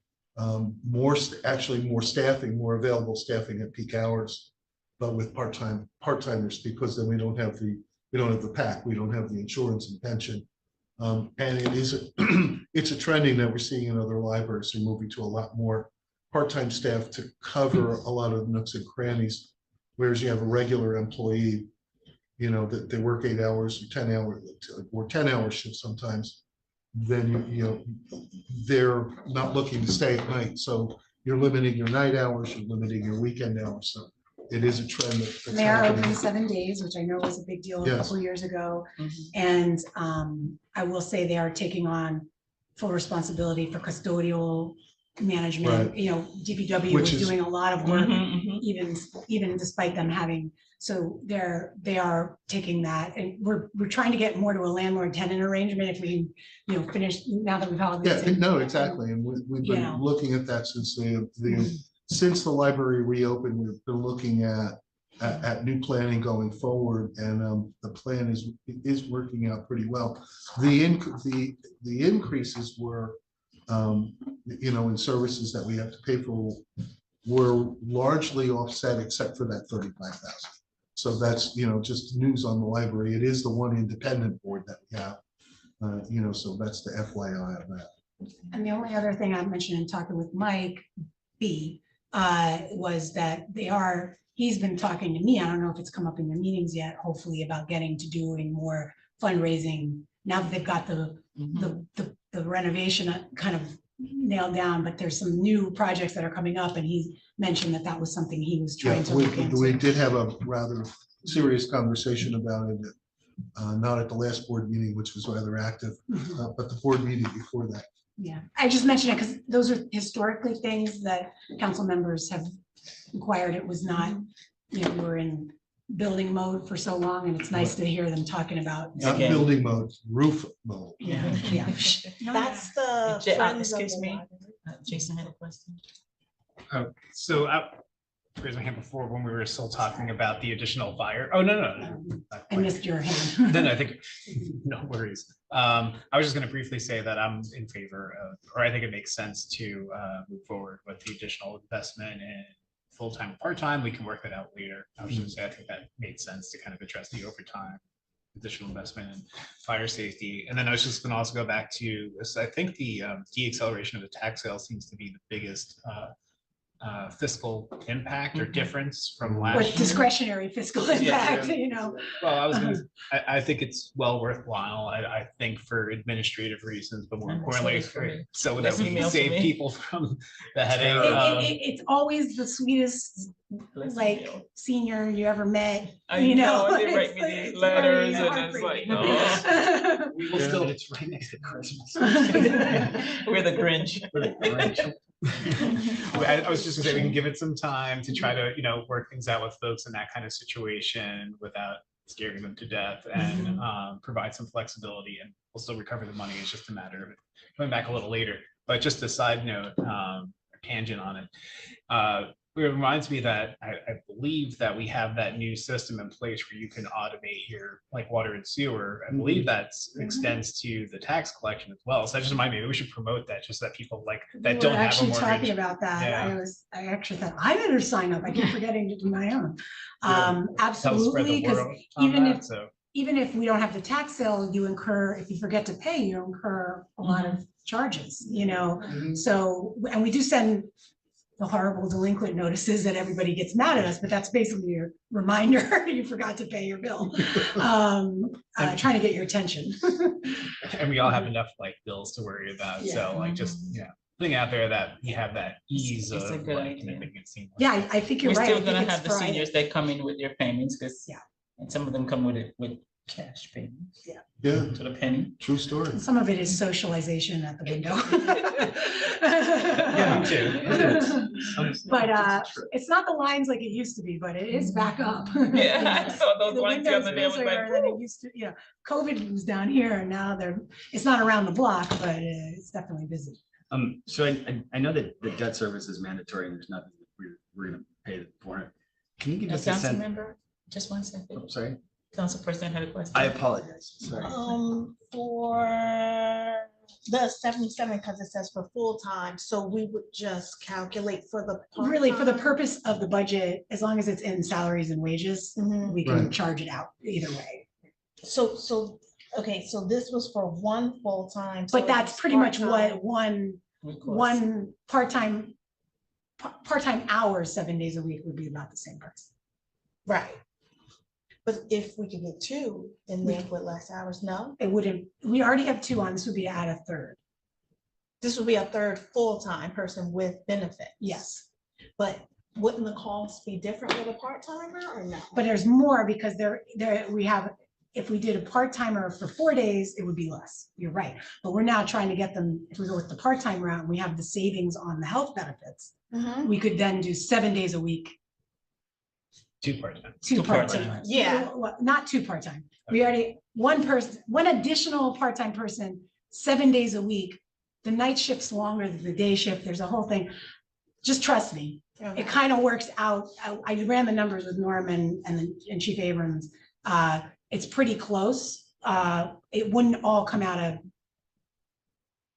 [SPEAKER 5] more staffing, more available staffing at peak hours, but with part-timers, because then we don't have the PAC, we don't have the insurance and pension. And it's a trending that we're seeing in other libraries. They're moving to a lot more part-time staff to cover a lot of nooks and crannies, whereas you have a regular employee, that they work 8 hours or 10 hours or 10-hour shifts sometimes. Then they're not looking to stay at night, so you're limiting your night hours, you're limiting your weekend hours. So it is a trend that's
[SPEAKER 4] They are
[SPEAKER 5] happening.
[SPEAKER 4] open 7 days, which I know was a big deal a
[SPEAKER 5] Yes.
[SPEAKER 4] couple years ago.
[SPEAKER 1] Mhm.
[SPEAKER 4] And I will say they are taking on full responsibility for custodial management.
[SPEAKER 5] Right.
[SPEAKER 4] DPW
[SPEAKER 5] Which
[SPEAKER 4] was
[SPEAKER 5] is-
[SPEAKER 4] doing a lot of work,
[SPEAKER 1] Mhm.
[SPEAKER 4] even despite them having, so they are taking that, and we're trying to get more to a landlord-tenant arrangement if we can, finish now that we've all.
[SPEAKER 5] Yeah, no, exactly. And we've
[SPEAKER 4] Yeah.
[SPEAKER 5] been looking at that since the library reopened. We've been looking at new planning going forward, and the plan is working out pretty well. The increases were, in services that we have to pay for, were largely offset except for that 35,000. So that's, just news on the library. It is the one independent board that we have, so that's the FYI of that.
[SPEAKER 4] And the only other thing I mentioned in talking with Mike B was that he's been talking to me, I don't know if it's come up in your meetings yet, hopefully, about getting to doing more fundraising now that they've got the renovation kind of nailed down, but there's some new projects that are coming up, and he mentioned that was something he was
[SPEAKER 5] Yeah,
[SPEAKER 4] trying to look
[SPEAKER 5] we
[SPEAKER 4] into.
[SPEAKER 5] did have a rather serious conversation about it, not at the last board meeting, which was rather active,
[SPEAKER 4] Mhm.
[SPEAKER 5] but the board meeting before that.
[SPEAKER 4] Yeah, I just mentioned it because those are historically things that council members have inquired. It was not, we were in building mode for so long, and it's nice to hear them talking about.
[SPEAKER 5] Not
[SPEAKER 1] Okay.
[SPEAKER 5] building mode, roof mode.
[SPEAKER 1] Yeah.
[SPEAKER 4] Yeah.
[SPEAKER 7] That's the. Friends of
[SPEAKER 1] Excuse
[SPEAKER 7] the
[SPEAKER 1] me,
[SPEAKER 7] Library.
[SPEAKER 1] Jason had a question.
[SPEAKER 8] So I raised my hand before when we were still talking about the additional fire. Oh, no.
[SPEAKER 4] I missed your hand.
[SPEAKER 8] Then I think, no worries. I was just going to briefly say that I'm in favor of, or I think it makes sense to move forward with the additional investment in full-time, and part-time. We can work that out later. I was just going to say, I think that made sense to kind of address the overtime, additional investment in fire safety. And then I was just going to also go back to this. I think the de-acceleration of the tax sale seems to be the biggest fiscal impact or difference from last
[SPEAKER 4] With
[SPEAKER 8] year.
[SPEAKER 4] discretionary fiscal impact, you know.
[SPEAKER 8] Well, I was gonna, I think it's well worthwhile. I think for administrative reasons, but more
[SPEAKER 1] And so
[SPEAKER 8] importantly,
[SPEAKER 1] is for me.
[SPEAKER 8] so that
[SPEAKER 1] That's
[SPEAKER 8] we can
[SPEAKER 1] email for
[SPEAKER 8] save
[SPEAKER 1] me.
[SPEAKER 8] people from the headache.
[SPEAKER 4] It's always the sweetest, like, senior you ever met,
[SPEAKER 1] I
[SPEAKER 4] you know.
[SPEAKER 1] know, they write
[SPEAKER 4] It's-
[SPEAKER 1] me these
[SPEAKER 4] it's
[SPEAKER 1] letters
[SPEAKER 4] very
[SPEAKER 1] and it's like,
[SPEAKER 4] heartbreaking.
[SPEAKER 8] We will still, it's right next to Christmas.
[SPEAKER 1] We're the Grinch.
[SPEAKER 8] I was just gonna say, we can give it some time to try to, work things out with folks in that kind of situation without scaring them to death and provide some flexibility, and we'll still recover the money. It's just a matter of it coming back a little later. But just a side note, a tangent on it. It reminds me that I believe that we have that new system in place where you can automate your like water and sewer. I believe that extends to the tax collection as well. So that just reminded me, we should promote that, just that people like that
[SPEAKER 4] We
[SPEAKER 8] don't
[SPEAKER 4] were
[SPEAKER 8] have a
[SPEAKER 4] actually talking
[SPEAKER 8] mortgage.
[SPEAKER 4] about that.
[SPEAKER 8] Yeah.
[SPEAKER 4] I actually thought, I better sign up. I keep forgetting to do my own.
[SPEAKER 8] Help spread
[SPEAKER 4] Absolutely,
[SPEAKER 8] the
[SPEAKER 4] because
[SPEAKER 8] word on
[SPEAKER 4] even
[SPEAKER 8] that,
[SPEAKER 4] if,
[SPEAKER 8] so.
[SPEAKER 4] even if we don't have the tax sale, you incur, if you forget to pay, you incur a lot of charges, you know? So, and we do send the horrible delinquent notices that everybody gets mad at us, but that's basically your reminder, you forgot to pay your bill. Trying to get your attention.
[SPEAKER 8] And we all have enough like bills to worry about.
[SPEAKER 4] Yeah.
[SPEAKER 8] So like just, putting out there that you have that ease
[SPEAKER 1] It's a
[SPEAKER 8] of
[SPEAKER 1] good
[SPEAKER 8] like
[SPEAKER 1] idea.
[SPEAKER 8] making it seem.
[SPEAKER 4] Yeah, I think you're
[SPEAKER 1] We're
[SPEAKER 4] right.
[SPEAKER 1] still
[SPEAKER 4] I think
[SPEAKER 1] gonna
[SPEAKER 4] it's
[SPEAKER 1] have the
[SPEAKER 4] Friday.
[SPEAKER 1] seniors that come in with their payments, because
[SPEAKER 4] Yeah.
[SPEAKER 1] and some of them come with it with cash payments
[SPEAKER 5] Yeah,
[SPEAKER 1] to the penny.
[SPEAKER 5] true story.
[SPEAKER 4] Some of it is socialization at the window.
[SPEAKER 8] Yeah, me too.
[SPEAKER 4] But it's not the lines like it used to be, but it is back up.
[SPEAKER 1] Yeah, I saw those
[SPEAKER 4] The
[SPEAKER 1] ones the other
[SPEAKER 4] windows
[SPEAKER 1] day, I was
[SPEAKER 4] bigger
[SPEAKER 1] like,
[SPEAKER 4] than it
[SPEAKER 1] "Whoa."
[SPEAKER 4] used to, COVID was down here and now it's not around the block, but it's definitely busy.
[SPEAKER 6] So I know that the debt service is mandatory and there's nothing that we're gonna pay for it. Can you give us a
[SPEAKER 1] Council
[SPEAKER 6] sense?
[SPEAKER 1] member, just one second.
[SPEAKER 6] Oh, sorry,
[SPEAKER 1] Council President had a question.
[SPEAKER 6] I apologize, sorry.
[SPEAKER 7] For the 77, because it says for full-time, so we would just calculate for the.
[SPEAKER 4] Really, for the
[SPEAKER 7] part-time?
[SPEAKER 4] purpose of the budget, as long as it's in salaries and wages,
[SPEAKER 7] Mhm.
[SPEAKER 4] we can
[SPEAKER 5] Right.
[SPEAKER 4] charge it out either way.
[SPEAKER 7] Okay, so this was for one full-time. so
[SPEAKER 4] But that's
[SPEAKER 7] it's
[SPEAKER 4] pretty much
[SPEAKER 7] part-time.
[SPEAKER 4] what one
[SPEAKER 1] Request.
[SPEAKER 4] part-time hours, 7 days a week would be about the same price.
[SPEAKER 7] Right. But if we could get two and then with less hours, no,
[SPEAKER 4] It wouldn't, we already have two on, this would be to add a third.
[SPEAKER 7] this would be a third full-time person with benefit.
[SPEAKER 4] Yes,
[SPEAKER 7] But wouldn't the cost be different with a part-timer or no?
[SPEAKER 4] but there's more because we have, if we did a part-timer for 4 days, it would be less. You're right. But we're now trying to get them, if we go with the part-time route, and we have the savings on the health benefits,
[SPEAKER 7] Mhm.
[SPEAKER 4] we could then do 7 days a week,
[SPEAKER 8] Two part-time.
[SPEAKER 4] two
[SPEAKER 1] Two
[SPEAKER 4] part-time.
[SPEAKER 1] part-timers.
[SPEAKER 7] Yeah.
[SPEAKER 4] Well, not two part-time. We already, one additional part-time person, 7 days a week. The night shift's longer than the day shift. There's a whole thing. Just trust me.
[SPEAKER 7] Okay.
[SPEAKER 4] It kind of works out. I ran the numbers with Norman and Chief Abrams. It's pretty close. It wouldn't all come out of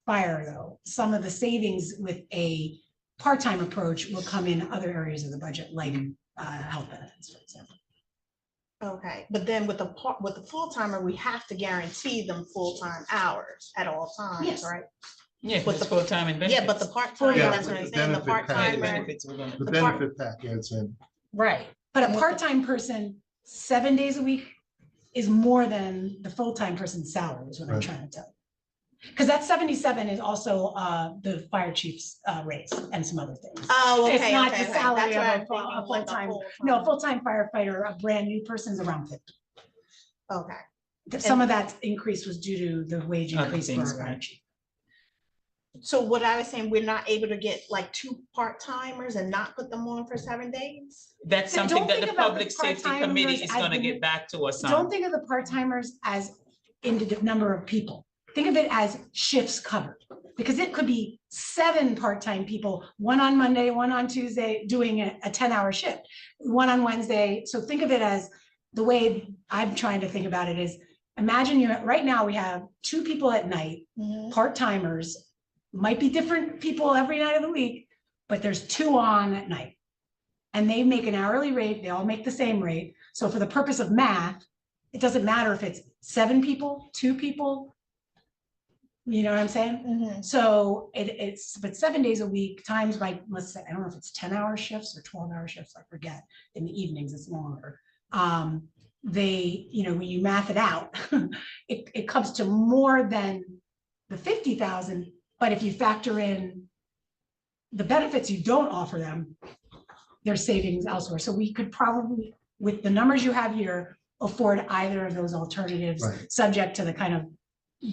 [SPEAKER 4] fire though. Some of the savings with a part-time approach will come in other areas of the budget, like health benefits, for example.
[SPEAKER 7] Okay, but then with the full-timer, we have to guarantee them full-time hours at all times,
[SPEAKER 4] Yes.
[SPEAKER 7] right?
[SPEAKER 1] Yeah,
[SPEAKER 7] But
[SPEAKER 1] but the
[SPEAKER 7] the-
[SPEAKER 1] full-time and benefits.
[SPEAKER 7] Yeah, but the part-timer,
[SPEAKER 5] Yeah,
[SPEAKER 7] that's what I'm
[SPEAKER 5] the
[SPEAKER 7] saying, the
[SPEAKER 5] benefit package.
[SPEAKER 1] The
[SPEAKER 7] part-timer.
[SPEAKER 1] benefits we're gonna.
[SPEAKER 5] The
[SPEAKER 7] The part-
[SPEAKER 5] benefit package and
[SPEAKER 7] Right.
[SPEAKER 4] But a
[SPEAKER 7] And with the-
[SPEAKER 4] part-time person, 7 days a week is more than the full-time person's salary is what I'm
[SPEAKER 5] Right.
[SPEAKER 4] trying to tell you. Because that 77 is also the fire chief's raise and some other things.
[SPEAKER 7] Oh, okay,
[SPEAKER 4] It's not
[SPEAKER 7] okay,
[SPEAKER 4] the
[SPEAKER 7] okay.
[SPEAKER 4] salary
[SPEAKER 7] That's
[SPEAKER 4] of
[SPEAKER 7] what
[SPEAKER 4] a
[SPEAKER 7] I'm thinking, like a
[SPEAKER 4] full-time.
[SPEAKER 7] full-time.
[SPEAKER 4] No, a full-time firefighter, a brand new person's around 50.
[SPEAKER 7] Okay,
[SPEAKER 4] Some of that increase was due to the wage
[SPEAKER 1] Other
[SPEAKER 4] increase for
[SPEAKER 1] things,
[SPEAKER 4] our fire
[SPEAKER 1] right.
[SPEAKER 4] chief.
[SPEAKER 7] So what I was saying, we're not able to get like 2 part-timers and not put them on for 7 days?
[SPEAKER 1] That's
[SPEAKER 4] Don't
[SPEAKER 1] something that
[SPEAKER 4] think
[SPEAKER 1] the
[SPEAKER 4] about the
[SPEAKER 1] Public Safety
[SPEAKER 4] part-timers
[SPEAKER 1] Committee is
[SPEAKER 4] as
[SPEAKER 1] gonna
[SPEAKER 4] the-
[SPEAKER 1] get back to us on.
[SPEAKER 4] Don't think of the part-timers as in the number of people. Think of it as shifts covered. Because it could be 7 part-time people, 1 on Monday, 1 on Tuesday, doing a 10-hour shift, 1 on Wednesday. So think of it as, the way I'm trying to think about it is, imagine right now we have 2 people at night, part-timers, might be different people every night of the week, but there's 2 on at night. And they make an hourly rate, they all make the same rate. So for the purpose of math, it doesn't matter if it's 7 people, 2 people. You know what I'm saying? So it's, but 7 days a week times by, let's say, I don't know if it's 10-hour shifts or 12-hour shifts, I forget. In the evenings, it's longer. They, when you math it out, it comes to more than the 50,000. But if you factor in the benefits you don't offer them, there's savings elsewhere. So we could probably, with the numbers you have here, afford either of those alternatives,
[SPEAKER 5] Right.
[SPEAKER 4] subject to the kind of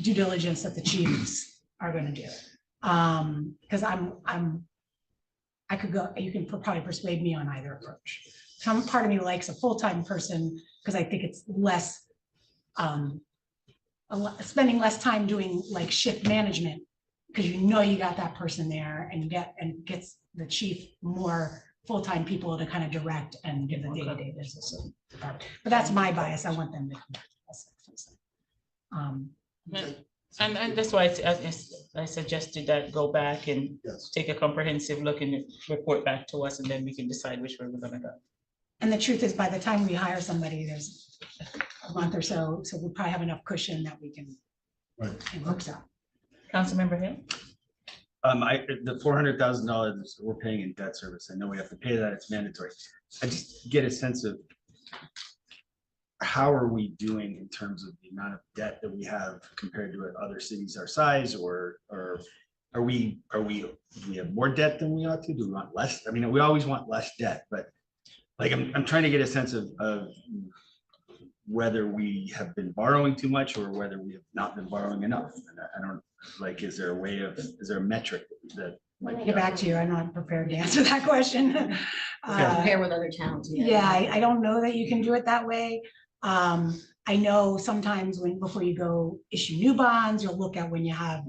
[SPEAKER 4] due diligence that the chiefs are going to do. Because I could go, you can probably persuade me on either approach. Some part of me likes a full-time person because I think it's less, spending less time doing like shift management, because you got that person there, and gets the chief more full-time people to kind of direct and give the day-to-day business. But that's my bias. I want them to come back to us.
[SPEAKER 1] And that's why I suggested that go back and
[SPEAKER 5] Yes.
[SPEAKER 1] take a comprehensive look and report back to us, and then we can decide which way we're gonna go.
[SPEAKER 4] And the truth is, by the time we hire somebody, there's a month or so we'll probably have enough cushion that we can,
[SPEAKER 5] Right.
[SPEAKER 4] it works out.
[SPEAKER 1] Councilmember Hill?
[SPEAKER 6] The $400,000 we're paying in debt service, I know we have to pay that, it's mandatory. I just get a sense of how are we doing in terms of the amount of debt that we have compared to other cities our size, or do we have more debt than we ought to? Do we want less? I mean, we always want less debt, but like, I'm trying to get a sense of whether we have been borrowing too much or whether we have not been borrowing enough. And I don't, like, is there a metric that?
[SPEAKER 4] When I get back to you, I'm not prepared to answer that question.
[SPEAKER 3] Compare with other towns.
[SPEAKER 4] Yeah, I don't know that you can do it that way. I know sometimes before you go issue new bonds, you'll look at when you have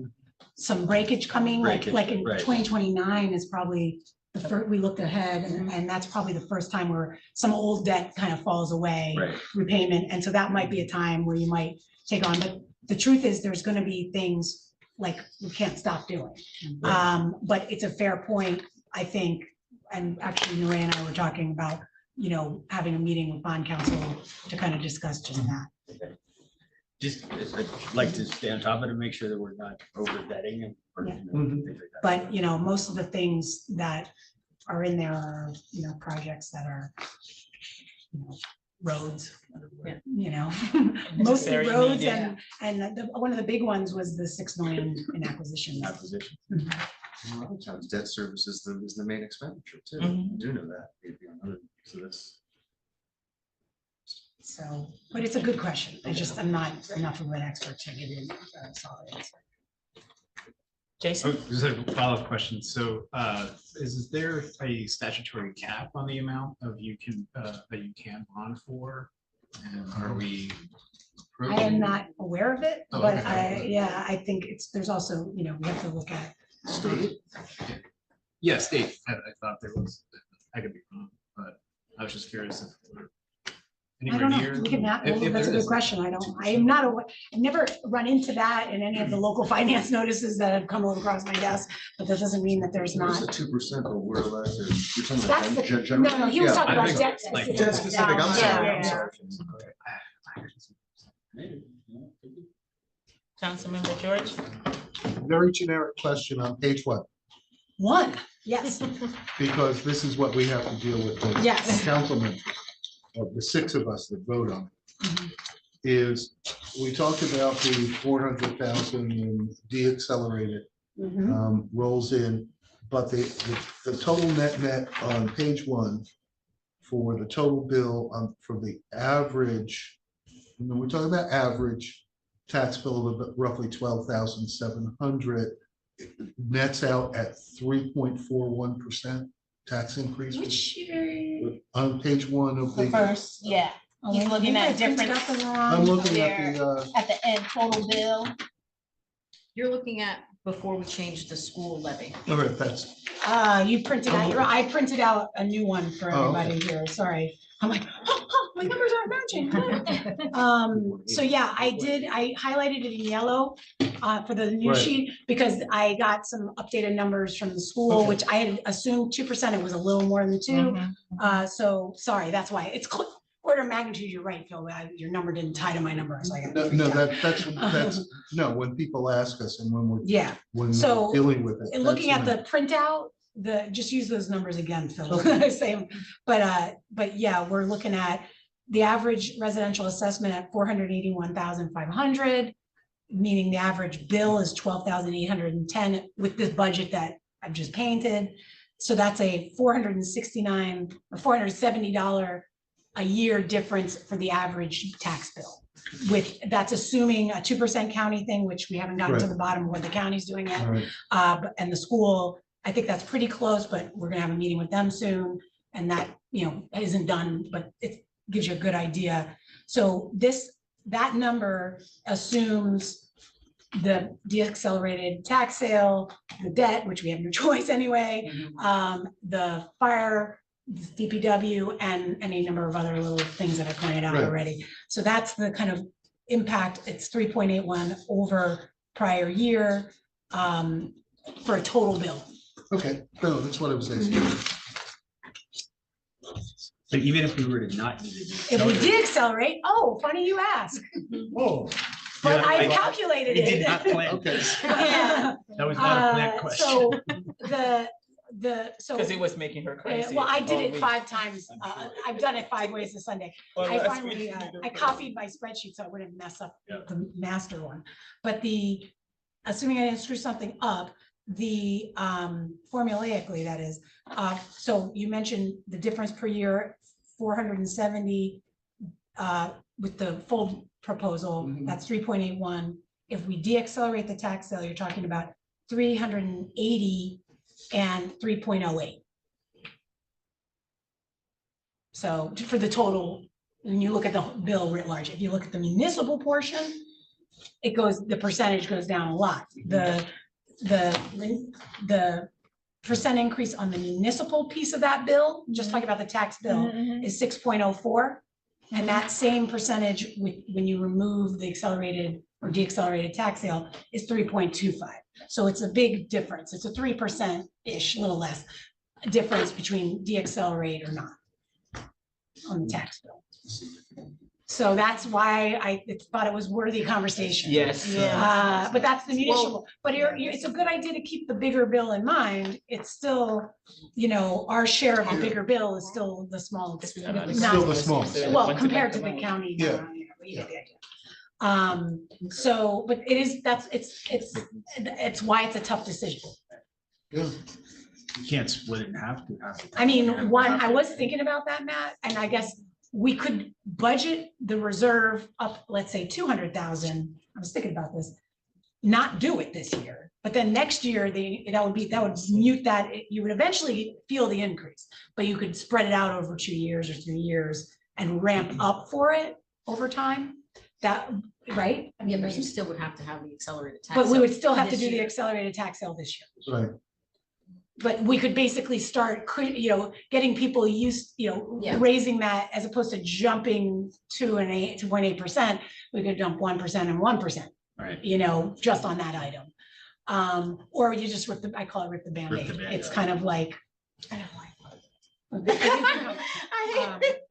[SPEAKER 4] some breakage coming, like in
[SPEAKER 6] Right.
[SPEAKER 4] 2029 is probably the first, we looked ahead, and that's probably the first time where some old debt kind of falls away,
[SPEAKER 6] Right.
[SPEAKER 4] repayment. And so that might be a time where you might take on, but the truth is there's going to be things like we can't stop doing. But it's a fair point, I think. And actually, Nuray and I were talking about, having a meeting with bond counsel to kind of discuss just that.
[SPEAKER 6] Just, I'd like to stay on top of it and make sure that we're not over betting and.
[SPEAKER 4] Yeah.
[SPEAKER 6] Things like that.
[SPEAKER 4] But, most of the things that are in there are, projects that are, roads, mostly
[SPEAKER 1] Necessary
[SPEAKER 4] roads,
[SPEAKER 1] need,
[SPEAKER 4] and one of the big ones was the 6 million in acquisitions.
[SPEAKER 6] Acquisition.
[SPEAKER 2] A lot of times debt service is the main expenditure too.
[SPEAKER 1] Mhm.
[SPEAKER 2] I do know that. Maybe on other- So that's.
[SPEAKER 4] So, but it's a good question. I'm not enough of an expert to give you a solid answer.
[SPEAKER 1] Jason?
[SPEAKER 8] Just a follow-up question. So is there a statutory cap on the amount of that you can bond for? And are we?
[SPEAKER 4] I am not aware of it,
[SPEAKER 8] Oh,
[SPEAKER 4] but
[SPEAKER 8] okay.
[SPEAKER 4] I think there's also, we have to look at.
[SPEAKER 8] Yeah, state. I thought there was, I could be wrong, but I was just curious if we're
[SPEAKER 4] I
[SPEAKER 8] anywhere
[SPEAKER 4] don't know.
[SPEAKER 8] near.
[SPEAKER 4] We can
[SPEAKER 8] If
[SPEAKER 4] that's a
[SPEAKER 8] there
[SPEAKER 4] good
[SPEAKER 8] is.
[SPEAKER 4] question. I am not aware. I've never run into that in any of the local finance notices that have come across my desk, but that doesn't mean that there's
[SPEAKER 2] There's
[SPEAKER 4] not.
[SPEAKER 2] the 2% or where less is. You're talking
[SPEAKER 4] That's
[SPEAKER 2] about
[SPEAKER 4] the,
[SPEAKER 2] general.
[SPEAKER 4] no, he was
[SPEAKER 2] Yeah,
[SPEAKER 4] talking
[SPEAKER 8] I
[SPEAKER 4] about
[SPEAKER 8] think
[SPEAKER 4] debt.
[SPEAKER 8] like
[SPEAKER 4] specific.
[SPEAKER 2] Debt specific, I'm
[SPEAKER 4] Yeah,
[SPEAKER 2] sorry,
[SPEAKER 4] yeah,
[SPEAKER 2] I'm
[SPEAKER 4] yeah.
[SPEAKER 2] sorry.
[SPEAKER 6] Maybe, yeah, could be.
[SPEAKER 1] Councilmember George?
[SPEAKER 5] Very generic question on page 1,
[SPEAKER 4] One, yes,
[SPEAKER 5] because this is what we have to deal with. as
[SPEAKER 4] Yes.
[SPEAKER 5] Councilmen, of the 6 of us that vote on it,
[SPEAKER 4] Mhm.
[SPEAKER 5] is we talked about the 400,000 and de-accelerated
[SPEAKER 4] Mhm.
[SPEAKER 5] rolls in, but the total net on page 1 for the total bill for the average, we're talking about average tax bill of roughly 12,700. nets out at 3.41% tax increase.
[SPEAKER 4] Which year?
[SPEAKER 5] On page one of
[SPEAKER 7] The
[SPEAKER 5] the,
[SPEAKER 7] first, yeah, he's looking
[SPEAKER 4] Maybe I
[SPEAKER 7] at
[SPEAKER 4] printed
[SPEAKER 7] different,
[SPEAKER 4] out the
[SPEAKER 5] I'm
[SPEAKER 4] wrong.
[SPEAKER 5] looking at
[SPEAKER 7] there.
[SPEAKER 5] the,
[SPEAKER 7] at the end, total bill.
[SPEAKER 9] You're looking at before we changed the school levy.
[SPEAKER 5] all right, that's,
[SPEAKER 4] You printed out, I printed out a new one for
[SPEAKER 5] Oh, okay.
[SPEAKER 4] everybody here, sorry. I'm like, my numbers aren't matching. So yeah, I highlighted it in yellow for the new
[SPEAKER 5] Right.
[SPEAKER 4] sheet because I got some updated numbers from the school,
[SPEAKER 5] Okay.
[SPEAKER 4] which I had assumed 2%, it was a little more than 2.
[SPEAKER 7] Mhm.
[SPEAKER 4] So sorry, that's why it's order of magnitude, you're right, Phil, your number didn't tie to my number, so I got.
[SPEAKER 5] no, that's, no, when people ask us and when
[SPEAKER 4] Yeah,
[SPEAKER 5] when
[SPEAKER 4] So,
[SPEAKER 5] we're dealing with it.
[SPEAKER 4] and looking at
[SPEAKER 5] that's
[SPEAKER 4] the printout, just use those numbers again, Phil. Same, but yeah, we're looking at the average residential assessment at 481,500, meaning the average bill is 12,810 with this budget that I've just painted. So that's a $470 a year difference for the average tax bill. That's assuming a 2% county thing, which we haven't gotten to
[SPEAKER 5] Right.
[SPEAKER 4] the bottom of what the county's doing yet.
[SPEAKER 5] All right.
[SPEAKER 4] And the school, I think that's pretty close, but we're gonna have a meeting with them soon. And that, isn't done, but it gives you a good idea. So that number assumes the deaccelerated tax sale, the debt, which we have no choice anyway, the fire, DPW, and any number of other little things that I pointed out
[SPEAKER 5] Right.
[SPEAKER 4] already. So that's the kind of impact. It's 3.81 over prior year for a total bill.
[SPEAKER 5] Okay, no, that's what I was asking.
[SPEAKER 6] So even if we were to not do the.
[SPEAKER 4] If we did accelerate, funny you ask,
[SPEAKER 6] Oh.
[SPEAKER 4] but
[SPEAKER 6] Yeah,
[SPEAKER 4] I calculated
[SPEAKER 6] We
[SPEAKER 4] it.
[SPEAKER 6] did not plan.
[SPEAKER 5] Okay.
[SPEAKER 6] That was not a planned question.
[SPEAKER 4] So
[SPEAKER 1] Because it was making her crazy.
[SPEAKER 4] well, I did
[SPEAKER 1] all
[SPEAKER 4] it
[SPEAKER 1] week.
[SPEAKER 4] 5 times. I've done it 5 ways this Sunday.
[SPEAKER 1] Well,
[SPEAKER 4] I
[SPEAKER 1] last
[SPEAKER 4] finally,
[SPEAKER 1] week you did
[SPEAKER 4] I
[SPEAKER 1] it.
[SPEAKER 4] copied my spreadsheet so I wouldn't mess up
[SPEAKER 6] Yeah.
[SPEAKER 4] the master one. But assuming I didn't screw something up, the formulaically, that is, so you mentioned the difference per year, 470 with the full proposal,
[SPEAKER 5] Mhm.
[SPEAKER 4] that's 3.81. If we deaccelerate the tax sale, you're talking about 380 and 3.08. So for the total, when you look at the bill writ large, if you look at the municipal portion, the percentage goes down a lot. The percent increase on the municipal piece of that bill, just talking about the tax bill, is 6.04. And that same percentage when you remove the accelerated or deaccelerated tax sale is 3.25. So it's a big difference. It's a 3%-ish, a little less difference between deaccelerate or not on the tax bill. So that's why I thought it was worthy conversation.
[SPEAKER 1] Yes.
[SPEAKER 7] Yeah.
[SPEAKER 4] But that's the municipal, but it's a good idea to keep the bigger bill in mind. It's still, our share of the bigger bill is still the smallest.
[SPEAKER 1] It's not-
[SPEAKER 5] It's still the smallest.
[SPEAKER 4] Well, compared to the county.
[SPEAKER 5] Yeah.
[SPEAKER 4] But you get the idea. So, but it's why it's a tough decision.
[SPEAKER 5] Yeah.
[SPEAKER 6] You can't split it in half.
[SPEAKER 4] I mean, I was thinking about that, Matt, and I guess we could budget the reserve up, let's say 200,000. I was thinking about this, not do it this year, but then next year, that would mute that. You would eventually feel the increase, but you could spread it out over 2 years or 3 years and ramp up for it over time. That, right?
[SPEAKER 9] Yeah, but you still would have to have the accelerated tax.
[SPEAKER 4] But we
[SPEAKER 9] sale
[SPEAKER 4] would still have to
[SPEAKER 9] this
[SPEAKER 4] do the
[SPEAKER 9] year.
[SPEAKER 4] accelerated tax sale this year.
[SPEAKER 5] Right.
[SPEAKER 4] But we could basically start, getting people used,
[SPEAKER 9] Yeah.
[SPEAKER 4] raising that as opposed to jumping to 2.8%, we could dump 1% and 1%,
[SPEAKER 6] Right.
[SPEAKER 4] just on that item. Or you just I call it rip the Band-Aid.
[SPEAKER 6] Band-Aid.
[SPEAKER 4] It's kind of like. I don't like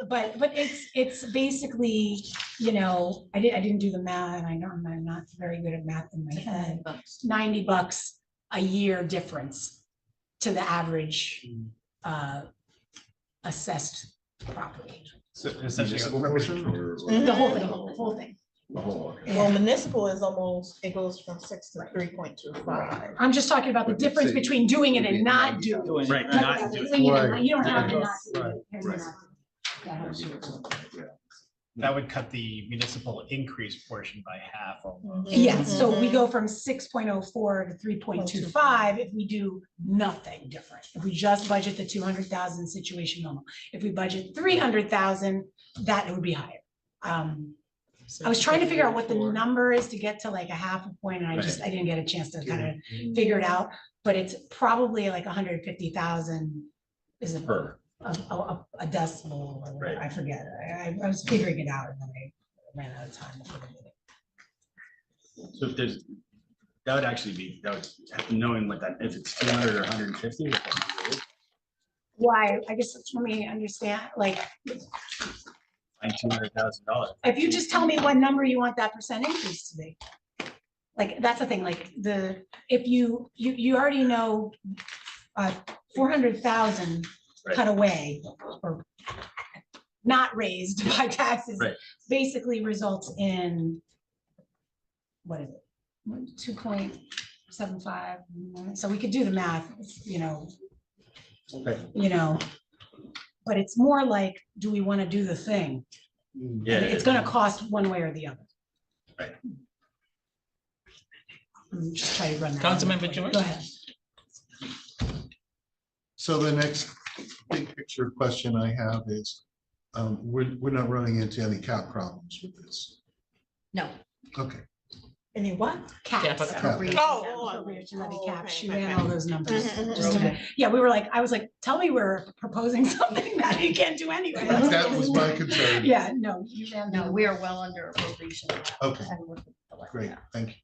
[SPEAKER 4] but it's basically, I didn't do the math, and I know I'm not very good at math in my head. $90 a year difference to the average assessed property.
[SPEAKER 8] So essentially,
[SPEAKER 2] Municipal portion or-
[SPEAKER 4] The whole thing.
[SPEAKER 2] The whole, okay.
[SPEAKER 7] Well, municipal is it goes from 6 to 3.25.
[SPEAKER 4] I'm just talking about the
[SPEAKER 2] But you'd
[SPEAKER 4] difference
[SPEAKER 2] say
[SPEAKER 4] between doing it and not
[SPEAKER 2] $90.
[SPEAKER 4] doing it.
[SPEAKER 6] Right, not do it.
[SPEAKER 4] You don't have to not do
[SPEAKER 5] Right.
[SPEAKER 4] it. Here's
[SPEAKER 2] Right.
[SPEAKER 4] not. That helps you.
[SPEAKER 2] Yeah.
[SPEAKER 8] that would cut the municipal increase portion by half almost.
[SPEAKER 4] Yes, so we go from 6.04 to 3.25 if we do nothing different. If we just budget the 200,000 situation normal. If we budget 300,000, that would be higher. I was trying to figure out what the number is to get to like a half a point, and I didn't get a chance to kind of figure it out, but it's probably like 150,000 is a decimal, or whatever. I forget. I was figuring it out and then I ran out of time before the meeting.
[SPEAKER 6] So if there's, that would actually be, that would, knowing what that, if it's 200 or 150.
[SPEAKER 4] Why? I guess let me understand, like,
[SPEAKER 6] $200,000.
[SPEAKER 4] if you just tell me what number you want that percent increase to be. Like, that's the thing, like if you already know 400,000 cut away or not raised by taxes basically results in, what is it? 2.75. So we could do the math, but it's more like, do we want to do the thing?
[SPEAKER 6] Yeah.
[SPEAKER 4] It's going to cost one way or the other.
[SPEAKER 6] Right.
[SPEAKER 4] Just try to run that.
[SPEAKER 1] Councilmember George?
[SPEAKER 4] Go ahead.
[SPEAKER 5] So the next big picture question I have is, we're not running into any cap problems with this.
[SPEAKER 9] No.
[SPEAKER 5] Okay.
[SPEAKER 4] Any what? Caps.
[SPEAKER 1] Appropriation.
[SPEAKER 4] Appropriation levy cap. She ran all those numbers.
[SPEAKER 7] Mhm,
[SPEAKER 4] Just to- Yeah, we were like, I was like, tell me we're proposing something that you can't do anyway.
[SPEAKER 5] That was my concern.
[SPEAKER 4] Yeah, no, you ran.
[SPEAKER 9] No, we are well under appropriation.
[SPEAKER 5] Okay,
[SPEAKER 9] And we're like
[SPEAKER 5] great,
[SPEAKER 9] that.
[SPEAKER 5] thank you.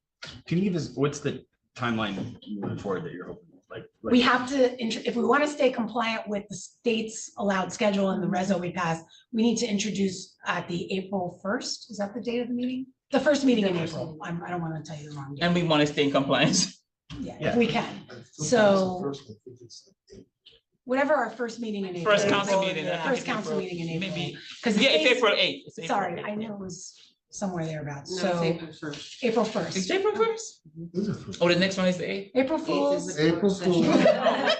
[SPEAKER 6] Can you give us, what's the timeline moving forward that you're hoping, like?
[SPEAKER 4] We have to, if we want to stay compliant with the state's allowed schedule and the reso we passed, we need to introduce at the April 1st. Is that the date of the meeting? The first meeting in April. I don't want to tell you the wrong date.
[SPEAKER 1] And we want to stay in compliance.
[SPEAKER 4] Yeah, if we can. So whatever our first meeting in April.
[SPEAKER 1] First council meeting. I think
[SPEAKER 4] First
[SPEAKER 1] it's
[SPEAKER 4] council
[SPEAKER 1] April.
[SPEAKER 4] meeting in April.
[SPEAKER 1] Maybe,
[SPEAKER 4] Because
[SPEAKER 1] yeah, it's April 8th. It's April
[SPEAKER 4] Sorry,
[SPEAKER 1] 8th.
[SPEAKER 4] I knew it was somewhere thereabouts.
[SPEAKER 3] No,
[SPEAKER 4] So
[SPEAKER 3] it's April 1st.
[SPEAKER 4] April
[SPEAKER 1] It's
[SPEAKER 4] 1st.
[SPEAKER 1] April 1st? Oh, the next one is the 8th?
[SPEAKER 4] April Fools.
[SPEAKER 5] April Fool. The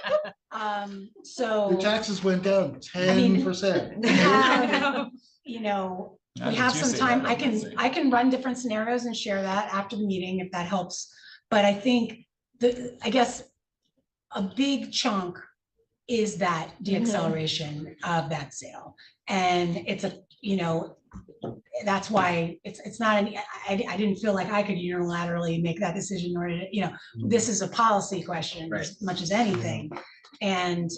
[SPEAKER 4] So
[SPEAKER 5] taxes went down
[SPEAKER 4] mean-
[SPEAKER 5] 10%.
[SPEAKER 4] we have,
[SPEAKER 1] How
[SPEAKER 4] we
[SPEAKER 1] did
[SPEAKER 4] have
[SPEAKER 1] you
[SPEAKER 4] some
[SPEAKER 1] say
[SPEAKER 4] time.
[SPEAKER 1] that?
[SPEAKER 4] I can run different scenarios and share that after the meeting if that helps. But I think I guess a big chunk is that deacceleration of that sale. And it's that's why it's not, I didn't feel like I could unilaterally make that decision, or, this is a policy question as much as anything. And,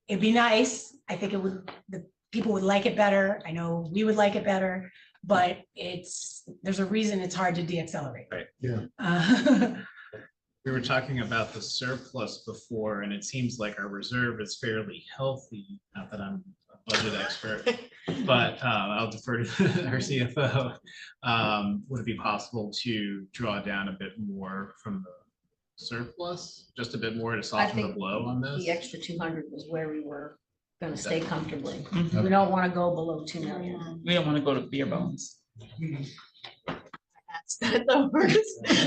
[SPEAKER 4] it'd be nice. I think the people would like it better. I know we would like it better, but there's a reason it's hard to deaccelerate.
[SPEAKER 6] Right.
[SPEAKER 5] Yeah.
[SPEAKER 8] We were talking about the surplus before, and it seems like our reserve is fairly healthy. Not that I'm a budget expert, but I'll defer to our CFO. Would it be possible to draw down a bit more from the surplus, just a bit more to soften the
[SPEAKER 9] think
[SPEAKER 8] blow on this?
[SPEAKER 9] The extra 200 was where we were gonna stay comfortably.
[SPEAKER 1] Mhm.
[SPEAKER 9] We don't want to go below 2 million.
[SPEAKER 1] We don't want to go to beer bones.
[SPEAKER 4] Well,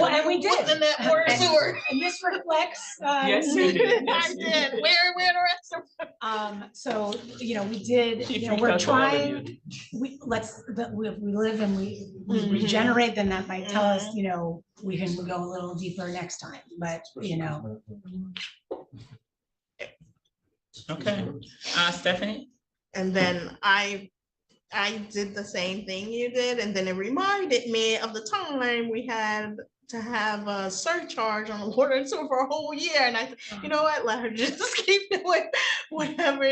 [SPEAKER 4] and we did.
[SPEAKER 7] Wasn't that word sewer?
[SPEAKER 4] And this reflects.
[SPEAKER 1] Yes, you did.
[SPEAKER 7] I did. Where the rest of?
[SPEAKER 4] So, we did,
[SPEAKER 1] She
[SPEAKER 4] we're
[SPEAKER 1] freaked out all of
[SPEAKER 4] trying,
[SPEAKER 1] you.
[SPEAKER 4] if we live and we
[SPEAKER 7] Mhm.
[SPEAKER 4] regenerate, then that might tell us, we can go a little deeper next time, but,
[SPEAKER 1] Okay. Stephanie?
[SPEAKER 7] And then I did the same thing you did, and then it reminded me of the time we had to have a surcharge on the water and sewer for a whole year, and I said, you know what, let her just keep doing whatever,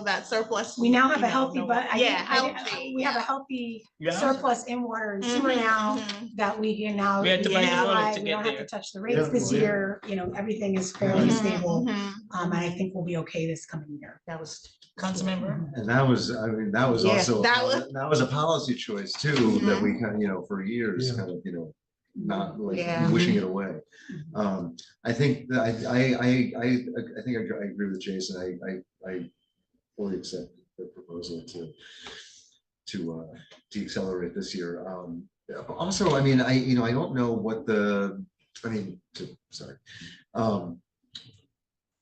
[SPEAKER 7] that surplus.
[SPEAKER 4] we now have a healthy, but
[SPEAKER 7] healthy.
[SPEAKER 4] we have a healthy
[SPEAKER 1] Yeah.
[SPEAKER 4] surplus in water and sewer now that we can now.
[SPEAKER 1] We had to buy
[SPEAKER 7] Yeah.
[SPEAKER 1] the water to
[SPEAKER 4] We
[SPEAKER 1] get
[SPEAKER 4] don't have to
[SPEAKER 1] there.
[SPEAKER 4] touch the rates this
[SPEAKER 5] Yeah.
[SPEAKER 4] year, everything is fairly
[SPEAKER 7] Mhm,
[SPEAKER 4] stable,
[SPEAKER 7] mhm.
[SPEAKER 4] and I think we'll be okay this coming year.
[SPEAKER 7] That was.
[SPEAKER 1] Councilmember?
[SPEAKER 2] And that was
[SPEAKER 7] Yeah,
[SPEAKER 2] also,
[SPEAKER 7] that
[SPEAKER 2] that was a policy choice too, that we kind of, for years,
[SPEAKER 5] Yeah.
[SPEAKER 2] kind of, not like
[SPEAKER 7] Yeah.
[SPEAKER 2] wishing it away. I think that I think I agree with Jason. I fully accept the proposal to deaccelerate this year. Also, I don't know what sorry.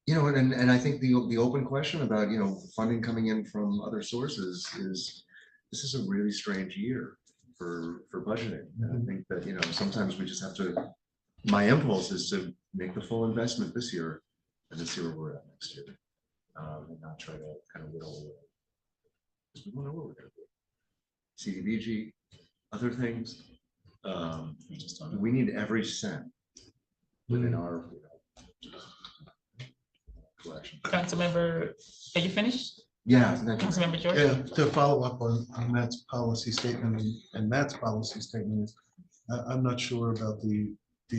[SPEAKER 2] You know, and I think the open question about, you know, funding coming in from other sources is, this is a really strange year for budgeting. And I think that, you know, sometimes we just have to, my impulse is to make the full investment this year and then see where we're at next year. And not try to kind of whittle away. Because we don't know what we're gonna do. CDBG, other things. We need every cent within our, you know, collection.
[SPEAKER 1] Councilmember, are you finished?
[SPEAKER 2] Yeah. thank you.
[SPEAKER 1] Councilmember George?
[SPEAKER 5] Yeah, to follow up on Matt's policy statement, and Matt's policy statement is, I'm not sure about the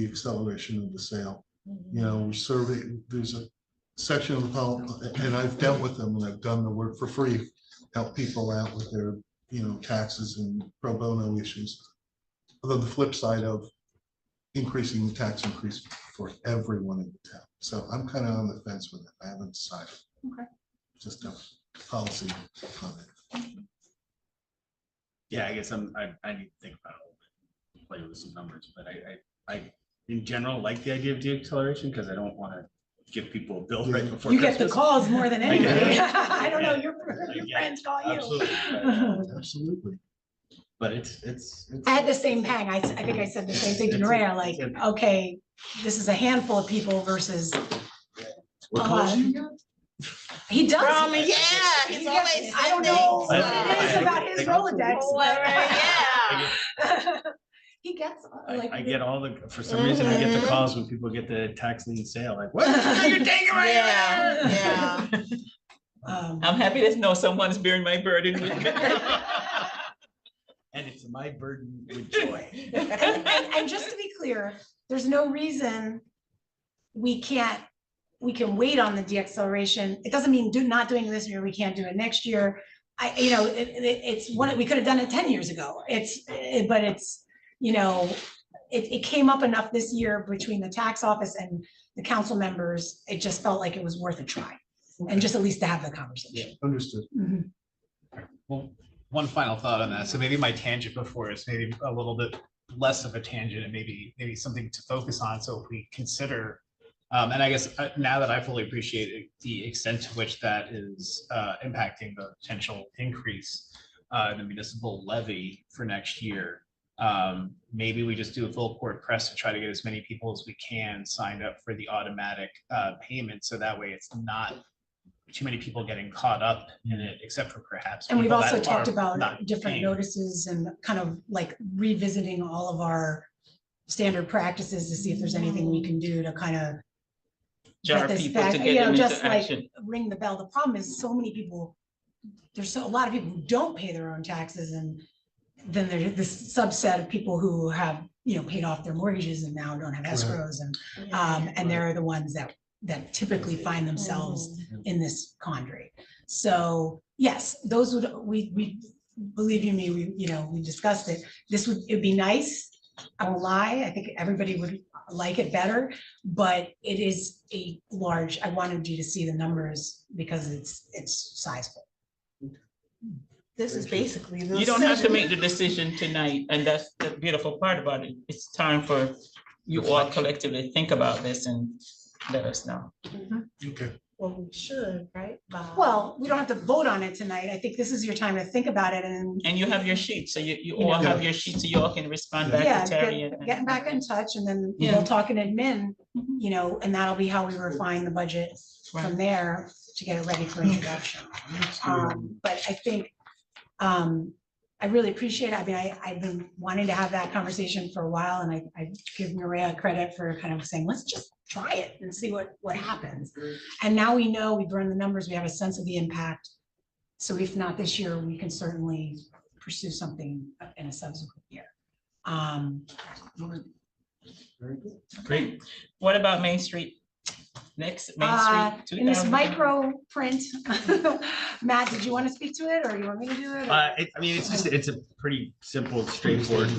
[SPEAKER 5] acceleration of the sale. You know, we survey, there's a section of the policy, and I've dealt with them, and I've done the work for free, help people out with their, you know, taxes and pro bono issues. Although the flip side of increasing the tax increase for everyone in the town. So I'm kind of on the fence with it. I haven't decided.
[SPEAKER 4] Okay.
[SPEAKER 5] Just a policy comment.
[SPEAKER 6] Yeah, I guess I need to think about it, play with some numbers, but I in general like the idea of deacceleration because I don't want to give people a bill right before
[SPEAKER 4] You get the
[SPEAKER 6] Christmas.
[SPEAKER 4] calls more than
[SPEAKER 6] I get
[SPEAKER 4] anybody.
[SPEAKER 6] it.
[SPEAKER 4] I don't know, your
[SPEAKER 6] Yeah,
[SPEAKER 4] friends call you.
[SPEAKER 6] Absolutely.
[SPEAKER 5] Absolutely.
[SPEAKER 6] But it's.
[SPEAKER 4] I had the same pang. I think I said the same thing to Maria, like, okay, this is a handful of people versus.
[SPEAKER 6] What calls you got?
[SPEAKER 4] He does.
[SPEAKER 7] From, yeah,
[SPEAKER 4] He
[SPEAKER 7] he's
[SPEAKER 4] gets-
[SPEAKER 7] always
[SPEAKER 4] I don't know what
[SPEAKER 7] sending,
[SPEAKER 4] it is about his Rolodex.
[SPEAKER 7] Yeah.
[SPEAKER 4] He gets like.
[SPEAKER 6] I get all the, for some reason, I get the calls when people get the tax lien sale, like, what? You're taking right
[SPEAKER 7] Yeah,
[SPEAKER 6] here.
[SPEAKER 7] yeah.
[SPEAKER 1] I'm happy to know someone's bearing my burden with me.
[SPEAKER 6] And it's my burden with joy.
[SPEAKER 4] And just to be clear, there's no reason we can wait on the deacceleration. It doesn't mean not doing it this year, we can't do it next year. It's what we could have done it 10 years ago. But it's, you know, it came up enough this year between the tax office and the council members. It just felt like it was worth a try and just at least to have the conversation.
[SPEAKER 5] Understood.
[SPEAKER 4] Mhm.
[SPEAKER 8] Well, one final thought on that. So maybe my tangent before is maybe a little bit less of a tangent and maybe something to focus on. So if we consider, and I guess now that I fully appreciate the extent to which that is impacting the potential increase in the municipal levy for next year, maybe we just do a full court press to try to get as many people as we can signed up for the automatic payment. So that way it's not too many people getting caught up in it, except for perhaps.
[SPEAKER 4] And we've
[SPEAKER 6] people
[SPEAKER 4] also
[SPEAKER 6] that
[SPEAKER 4] talked
[SPEAKER 6] are
[SPEAKER 4] about
[SPEAKER 6] not
[SPEAKER 4] different
[SPEAKER 6] paying.
[SPEAKER 4] notices and kind of like revisiting all of our standard practices to see if there's anything we can do to kind of
[SPEAKER 1] Jar
[SPEAKER 4] get this
[SPEAKER 1] people
[SPEAKER 4] back,
[SPEAKER 1] to
[SPEAKER 4] you
[SPEAKER 1] get
[SPEAKER 4] know,
[SPEAKER 1] them
[SPEAKER 4] just
[SPEAKER 1] into
[SPEAKER 4] like
[SPEAKER 1] action.
[SPEAKER 4] ring the bell. The problem is so many people, there's a lot of people who don't pay their own taxes, and then there's this subset of people who have, you know, paid off their mortgages and now don't have escrows, and they're the ones that typically find themselves in this quandary. So yes, those would, we believe you me, we discussed it. It'd be nice. I won't lie. I think everybody would like it better, but it is a large, I wanted you to see the numbers because it's sizable.
[SPEAKER 7] This is basically. the
[SPEAKER 1] You don't have to
[SPEAKER 7] decision.
[SPEAKER 1] make the decision tonight, and that's the beautiful part about it. It's time for you all collectively think about this and let us know.
[SPEAKER 5] Okay.
[SPEAKER 7] Well, we should, right? Bob?
[SPEAKER 4] Well, we don't have to vote on it tonight. I think this is your time to think about it and
[SPEAKER 1] And you have your sheet, so you
[SPEAKER 4] You
[SPEAKER 1] all
[SPEAKER 4] know.
[SPEAKER 1] have your sheet, so you all can respond back
[SPEAKER 4] yeah,
[SPEAKER 1] to Terry. and-
[SPEAKER 4] getting back in touch, and then
[SPEAKER 1] Yeah.
[SPEAKER 4] we'll talk in admin, you know, and that'll be how we refine the budget from
[SPEAKER 1] Right.
[SPEAKER 4] there to get it ready for introduction. But I think, I really appreciate it. I mean, I've been wanting to have that conversation for a while, and I give Maria credit for kind of saying, let's just try it and see what happens. And now we know, we've run the numbers, we have a sense of the impact. So if not this year, we can certainly pursue something in a subsequent year.
[SPEAKER 1] Great. What about Main Street? Next, Main Street.
[SPEAKER 4] In this
[SPEAKER 1] 2000.
[SPEAKER 4] micro print, Matt, did you want to speak to it, or you want me to do it? or-
[SPEAKER 6] I mean, it's a pretty simple, straightforward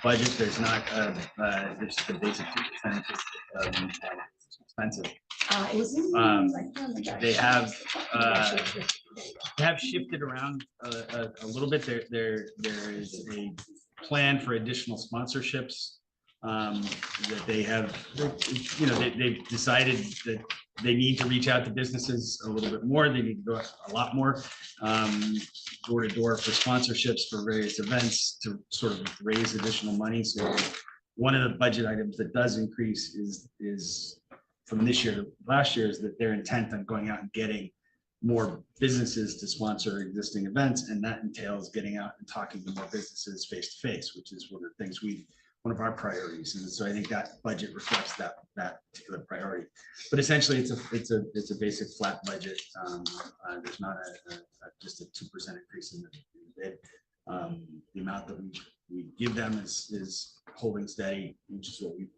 [SPEAKER 6] budget. There's not, there's the basic 2% expensive.
[SPEAKER 4] It was in.
[SPEAKER 6] They have shifted around a little bit. There is a plan for additional sponsorships that they have, you know, they've decided that they need to reach out to businesses a little bit more. They need to go a lot more door to door for sponsorships for various events to sort of raise additional money. So one of the budget items that does increase is from this year to last year is that they're intent on going out and getting more businesses to sponsor existing events. And that entails getting out and talking to more businesses face to face, which is one of the things one of our priorities. And so I think that budget reflects that particular priority. But essentially it's a basic flat budget. There's not just a 2% increase in the bid. The amount that we give them is holding steady, which is what we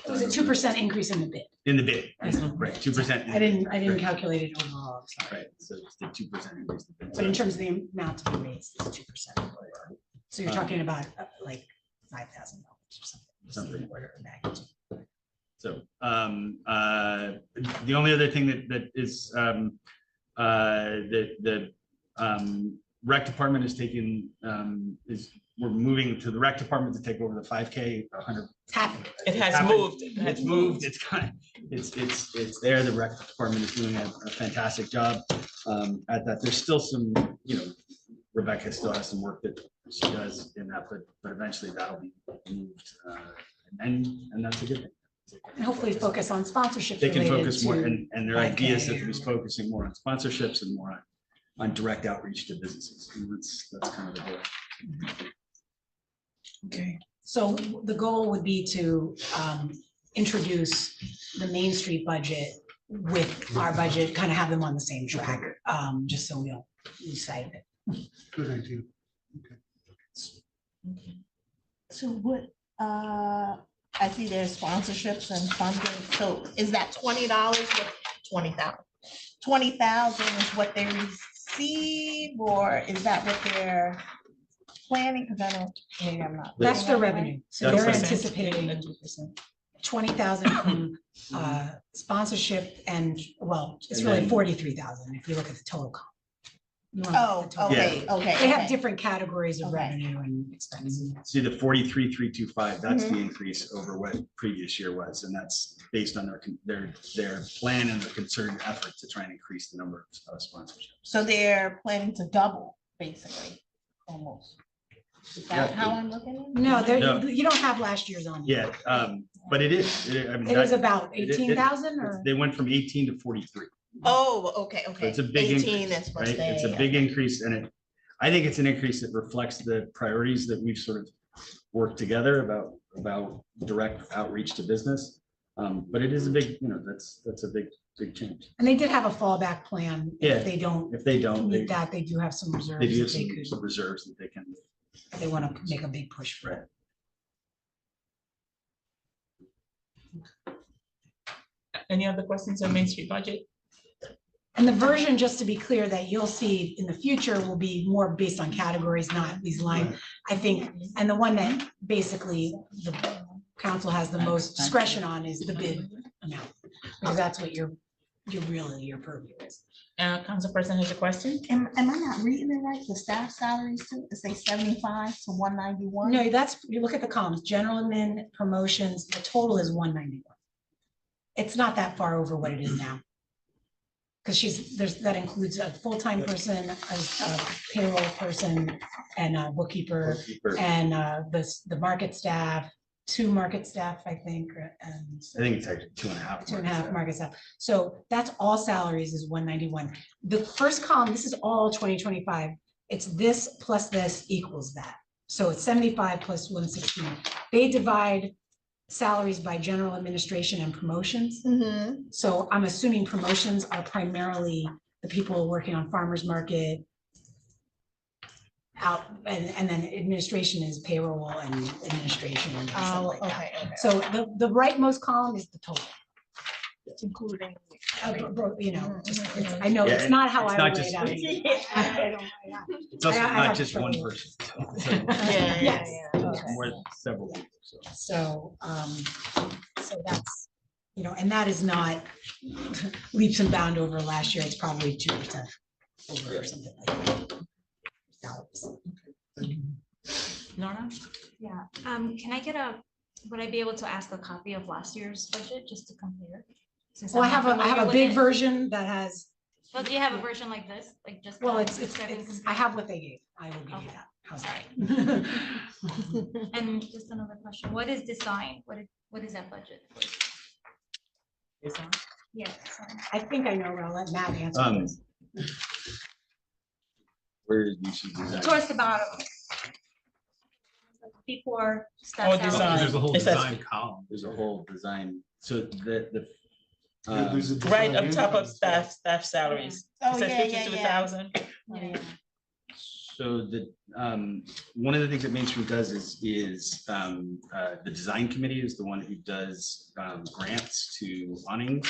[SPEAKER 4] It was a 2% increase in the bid.
[SPEAKER 6] in the bid, right? 2%.
[SPEAKER 4] I didn't calculate it overall, sorry.
[SPEAKER 6] Right, so it's the 2% increase. in the bid.
[SPEAKER 4] But in terms of the amount to be raised, it's 2%. So you're talking about like $5,000 or something. Order of magnitude.
[SPEAKER 6] So the only other thing that is the rec department is taking we're moving to the rec department to take over the 5K 100.
[SPEAKER 4] It's happening.
[SPEAKER 1] It has
[SPEAKER 6] happened.
[SPEAKER 1] moved.
[SPEAKER 6] It's moved. It's kind of it's there. The rec department is doing a fantastic job at that. There's still some, Rebecca still has some work that she does in that, but eventually that'll be moved, and that's a good thing.
[SPEAKER 4] And hopefully focus on sponsorships.
[SPEAKER 6] They can
[SPEAKER 4] related
[SPEAKER 6] focus more,
[SPEAKER 4] to
[SPEAKER 6] and their idea is
[SPEAKER 4] 5K
[SPEAKER 6] that he's focusing more on sponsorships and more on direct outreach to businesses. And that's kind of the goal.
[SPEAKER 4] Okay, so the goal would be to introduce the Main Street budget with our budget, kind of have them on the same track, just so we don't lose sight of it.
[SPEAKER 5] Good idea.
[SPEAKER 7] So what, I see there's sponsorships and funding, so is that $20 with 20,000? 20,000 is what they receive, or is that what they're planning? Because I don't, maybe I'm not.
[SPEAKER 4] That's their
[SPEAKER 7] looking at it
[SPEAKER 4] revenue, so
[SPEAKER 6] That's
[SPEAKER 4] they're
[SPEAKER 6] the-
[SPEAKER 4] anticipating 20,000 from sponsorship and, well, it's
[SPEAKER 6] And
[SPEAKER 4] really
[SPEAKER 6] then-
[SPEAKER 4] 43,000 if you look at the total comp. You wanna
[SPEAKER 7] Oh,
[SPEAKER 4] look at the total.
[SPEAKER 7] okay, okay.
[SPEAKER 4] They have
[SPEAKER 7] okay.
[SPEAKER 4] different categories of
[SPEAKER 7] Okay.
[SPEAKER 4] revenue and expenses.
[SPEAKER 6] See the 43,325, that's the increase over what previous year was, and that's based on their plan and the concerted effort to try and increase the number of sponsorships.
[SPEAKER 7] So they're planning to double, basically, almost. Is that
[SPEAKER 6] Yeah.
[SPEAKER 7] how I'm looking at it?
[SPEAKER 4] No,
[SPEAKER 6] No.
[SPEAKER 4] you don't have last year's on. here.
[SPEAKER 6] Yeah, but it is. I mean,
[SPEAKER 4] It is
[SPEAKER 6] that-
[SPEAKER 4] about
[SPEAKER 6] it-
[SPEAKER 4] 18,000 or?
[SPEAKER 6] They went from 18 to 43.
[SPEAKER 7] Oh, okay, okay.
[SPEAKER 6] it's a big
[SPEAKER 7] 18
[SPEAKER 6] increase,
[SPEAKER 7] is for
[SPEAKER 6] right? It's a
[SPEAKER 7] stay,
[SPEAKER 6] big increase, and I think it's an increase that reflects the priorities that we've sort of worked together about direct outreach to business. But it is a big, that's a big change.
[SPEAKER 4] And they did have a fallback plan.
[SPEAKER 6] Yeah.
[SPEAKER 4] If they don't
[SPEAKER 6] If they don't,
[SPEAKER 4] meet that, they do have some reserves.
[SPEAKER 6] they do
[SPEAKER 4] that they
[SPEAKER 6] have
[SPEAKER 4] could,
[SPEAKER 6] some reserves that they can.
[SPEAKER 4] if they want to make a big push for it.
[SPEAKER 1] Any other questions on Main Street budget?
[SPEAKER 4] And the version, just to be clear, that you'll see in the future will be more based on categories, not these line, I think. And the one that basically the council has the most discretion on is the bid amount. Because that's what your purview is.
[SPEAKER 1] Council President has a question?
[SPEAKER 7] Am I not reading it right? The staff salaries too, it say 75 to 191?
[SPEAKER 4] No, you look at the columns, general admin, promotions, the total is 191. It's not that far over what it is now. Because that includes a full-time person, a payroll person, and a bookkeeper, and the market staff, 2 market staff, I think, and
[SPEAKER 6] I think it's actually 2.5.
[SPEAKER 4] 2.5 market staff. So that's all salaries is 191. The first column, this is all 2025. It's this plus this equals that. So it's 75 plus 116. They divide salaries by general administration and promotions.
[SPEAKER 7] Mhm.
[SPEAKER 4] So I'm assuming promotions are primarily the people working on farmers market out, and then administration is payroll and administration and stuff
[SPEAKER 7] Oh,
[SPEAKER 4] like that.
[SPEAKER 7] okay, okay.
[SPEAKER 4] So the rightmost column is the total.
[SPEAKER 7] It's including.
[SPEAKER 4] I know
[SPEAKER 6] Yeah,
[SPEAKER 4] it's not how
[SPEAKER 6] it's
[SPEAKER 4] I
[SPEAKER 6] not
[SPEAKER 4] would
[SPEAKER 6] just-
[SPEAKER 4] lay it out. I don't- yeah.
[SPEAKER 6] It's also
[SPEAKER 4] I
[SPEAKER 6] not
[SPEAKER 4] have
[SPEAKER 6] just one
[SPEAKER 4] trouble.
[SPEAKER 6] person. So
[SPEAKER 7] Yeah,
[SPEAKER 4] Yes.
[SPEAKER 7] okay.
[SPEAKER 6] more than several people. So.
[SPEAKER 4] So that's, and that is not leaps and bound over last year. It's probably 2% over or something like that. Salaries.
[SPEAKER 1] Nora?
[SPEAKER 10] Yeah, can I get would I be able to ask a copy of last year's budget just to compare?
[SPEAKER 9] Since
[SPEAKER 4] Well, I
[SPEAKER 9] I'm
[SPEAKER 4] have
[SPEAKER 9] not
[SPEAKER 4] a
[SPEAKER 9] familiar with
[SPEAKER 4] big
[SPEAKER 9] it.
[SPEAKER 4] version that has,
[SPEAKER 9] Well, do you have a version like this, like just?
[SPEAKER 4] well,
[SPEAKER 9] the
[SPEAKER 4] it's,
[SPEAKER 9] seven
[SPEAKER 4] I have what they gave. I will give you
[SPEAKER 9] Okay.
[SPEAKER 4] that. How's that?
[SPEAKER 9] And just another question, what is design? What is that budget? Yes.
[SPEAKER 4] I think I know, but I'll let Matt answer this.
[SPEAKER 6] Where did you see design?
[SPEAKER 9] Towards the bottom. Before
[SPEAKER 1] Oh,
[SPEAKER 9] staff
[SPEAKER 1] design.
[SPEAKER 9] salary.
[SPEAKER 8] There's a whole
[SPEAKER 1] It says-
[SPEAKER 8] design column.
[SPEAKER 6] There's a whole design, so
[SPEAKER 5] There's a
[SPEAKER 1] Right
[SPEAKER 5] design
[SPEAKER 1] up top of
[SPEAKER 5] income.
[SPEAKER 1] staff salaries.
[SPEAKER 7] Oh,
[SPEAKER 1] It says
[SPEAKER 7] yeah, yeah,
[SPEAKER 1] 52,000.
[SPEAKER 9] Yeah.
[SPEAKER 6] so one of the things that Main Street does is the design committee is the one who does grants to awnings.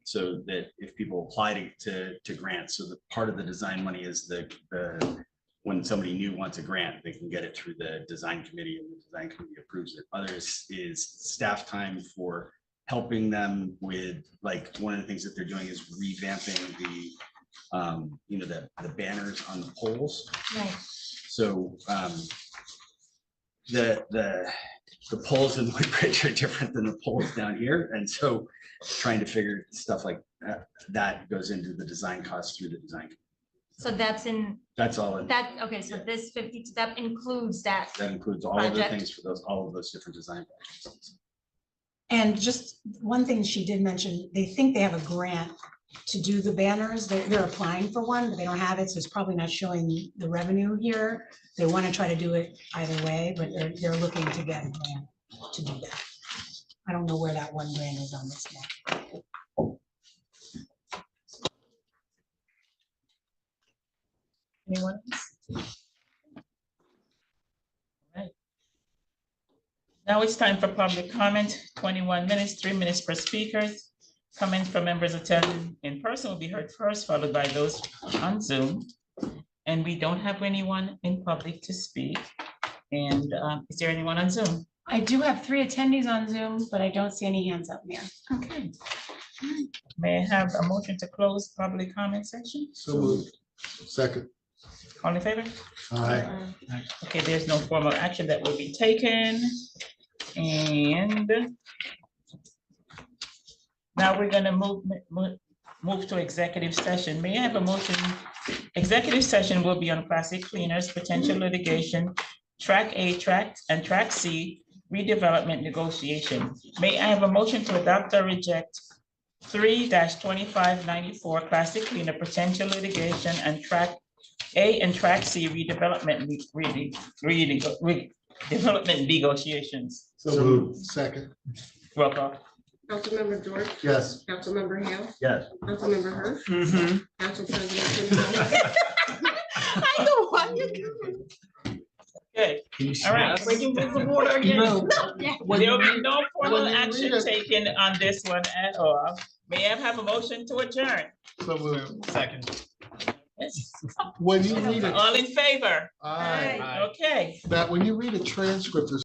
[SPEAKER 6] So that if people apply to grants, so the part of the design money is the when somebody new wants a grant, they can get it through the design committee and the design committee approves it. Others is staff time for helping them with, like, one of the things that they're doing is revamping the the banners on the poles.
[SPEAKER 9] Right.
[SPEAKER 6] So the poles in Woodbridge are different than the poles down here. And so trying to figure stuff like that goes into the design costs through the design.
[SPEAKER 9] So that's in,
[SPEAKER 6] That's all.
[SPEAKER 9] that, okay, so this 50, that includes that.
[SPEAKER 6] That includes all of the
[SPEAKER 9] Project.
[SPEAKER 6] things for all of those different design projects.
[SPEAKER 4] And just one thing she did mention, they think they have a grant to do the banners. They're applying for one, but they don't have it, so it's probably not showing the revenue here. They want to try to do it either way, but they're looking to get a grant to do that. I don't know where that one grant is on this one.
[SPEAKER 1] Anyone? Right. Now it's time for public comment, 21 minutes, 3 minutes per speaker. Comments from members attending in person will be heard first, followed by those on Zoom. And we don't have anyone in public to speak. And is there anyone on Zoom?
[SPEAKER 4] I do have 3 attendees on Zoom, but I don't see any hands up there.
[SPEAKER 1] Okay. May I have a motion to close public comment section?
[SPEAKER 5] So moved. Second.
[SPEAKER 1] All in favor?
[SPEAKER 5] Aye.
[SPEAKER 1] Okay, there's no formal action that will be taken. And now we're gonna move to executive session. May I have a motion? Executive session will be on classic cleaners, potential litigation, track A, track and track C, redevelopment negotiation. May I have a motion to adopt or reject 3-2594 classic cleaner, potential litigation, and track A and track C redevelopment development negotiations?
[SPEAKER 5] So moved. Second.
[SPEAKER 1] Roll call.
[SPEAKER 3] Councilmember George,
[SPEAKER 5] Yes.
[SPEAKER 3] Councilmember Hale,
[SPEAKER 6] Yes.
[SPEAKER 3] Councilmember Hirsch,
[SPEAKER 1] Mm-hmm.
[SPEAKER 3] Council President Kim Cho.
[SPEAKER 7] I know why you do.
[SPEAKER 1] Okay, all right.
[SPEAKER 7] Breaking rules of order again.
[SPEAKER 1] There will be no formal
[SPEAKER 5] when you
[SPEAKER 1] action
[SPEAKER 5] read it-
[SPEAKER 1] taken on this one at all. May I have a motion to adjourn?
[SPEAKER 5] So moved.
[SPEAKER 8] Second.
[SPEAKER 1] Yes.
[SPEAKER 5] When you read it,
[SPEAKER 1] All in favor?
[SPEAKER 5] aye.
[SPEAKER 8] Aye.
[SPEAKER 1] Okay.
[SPEAKER 5] Matt, when you read a transcript, there's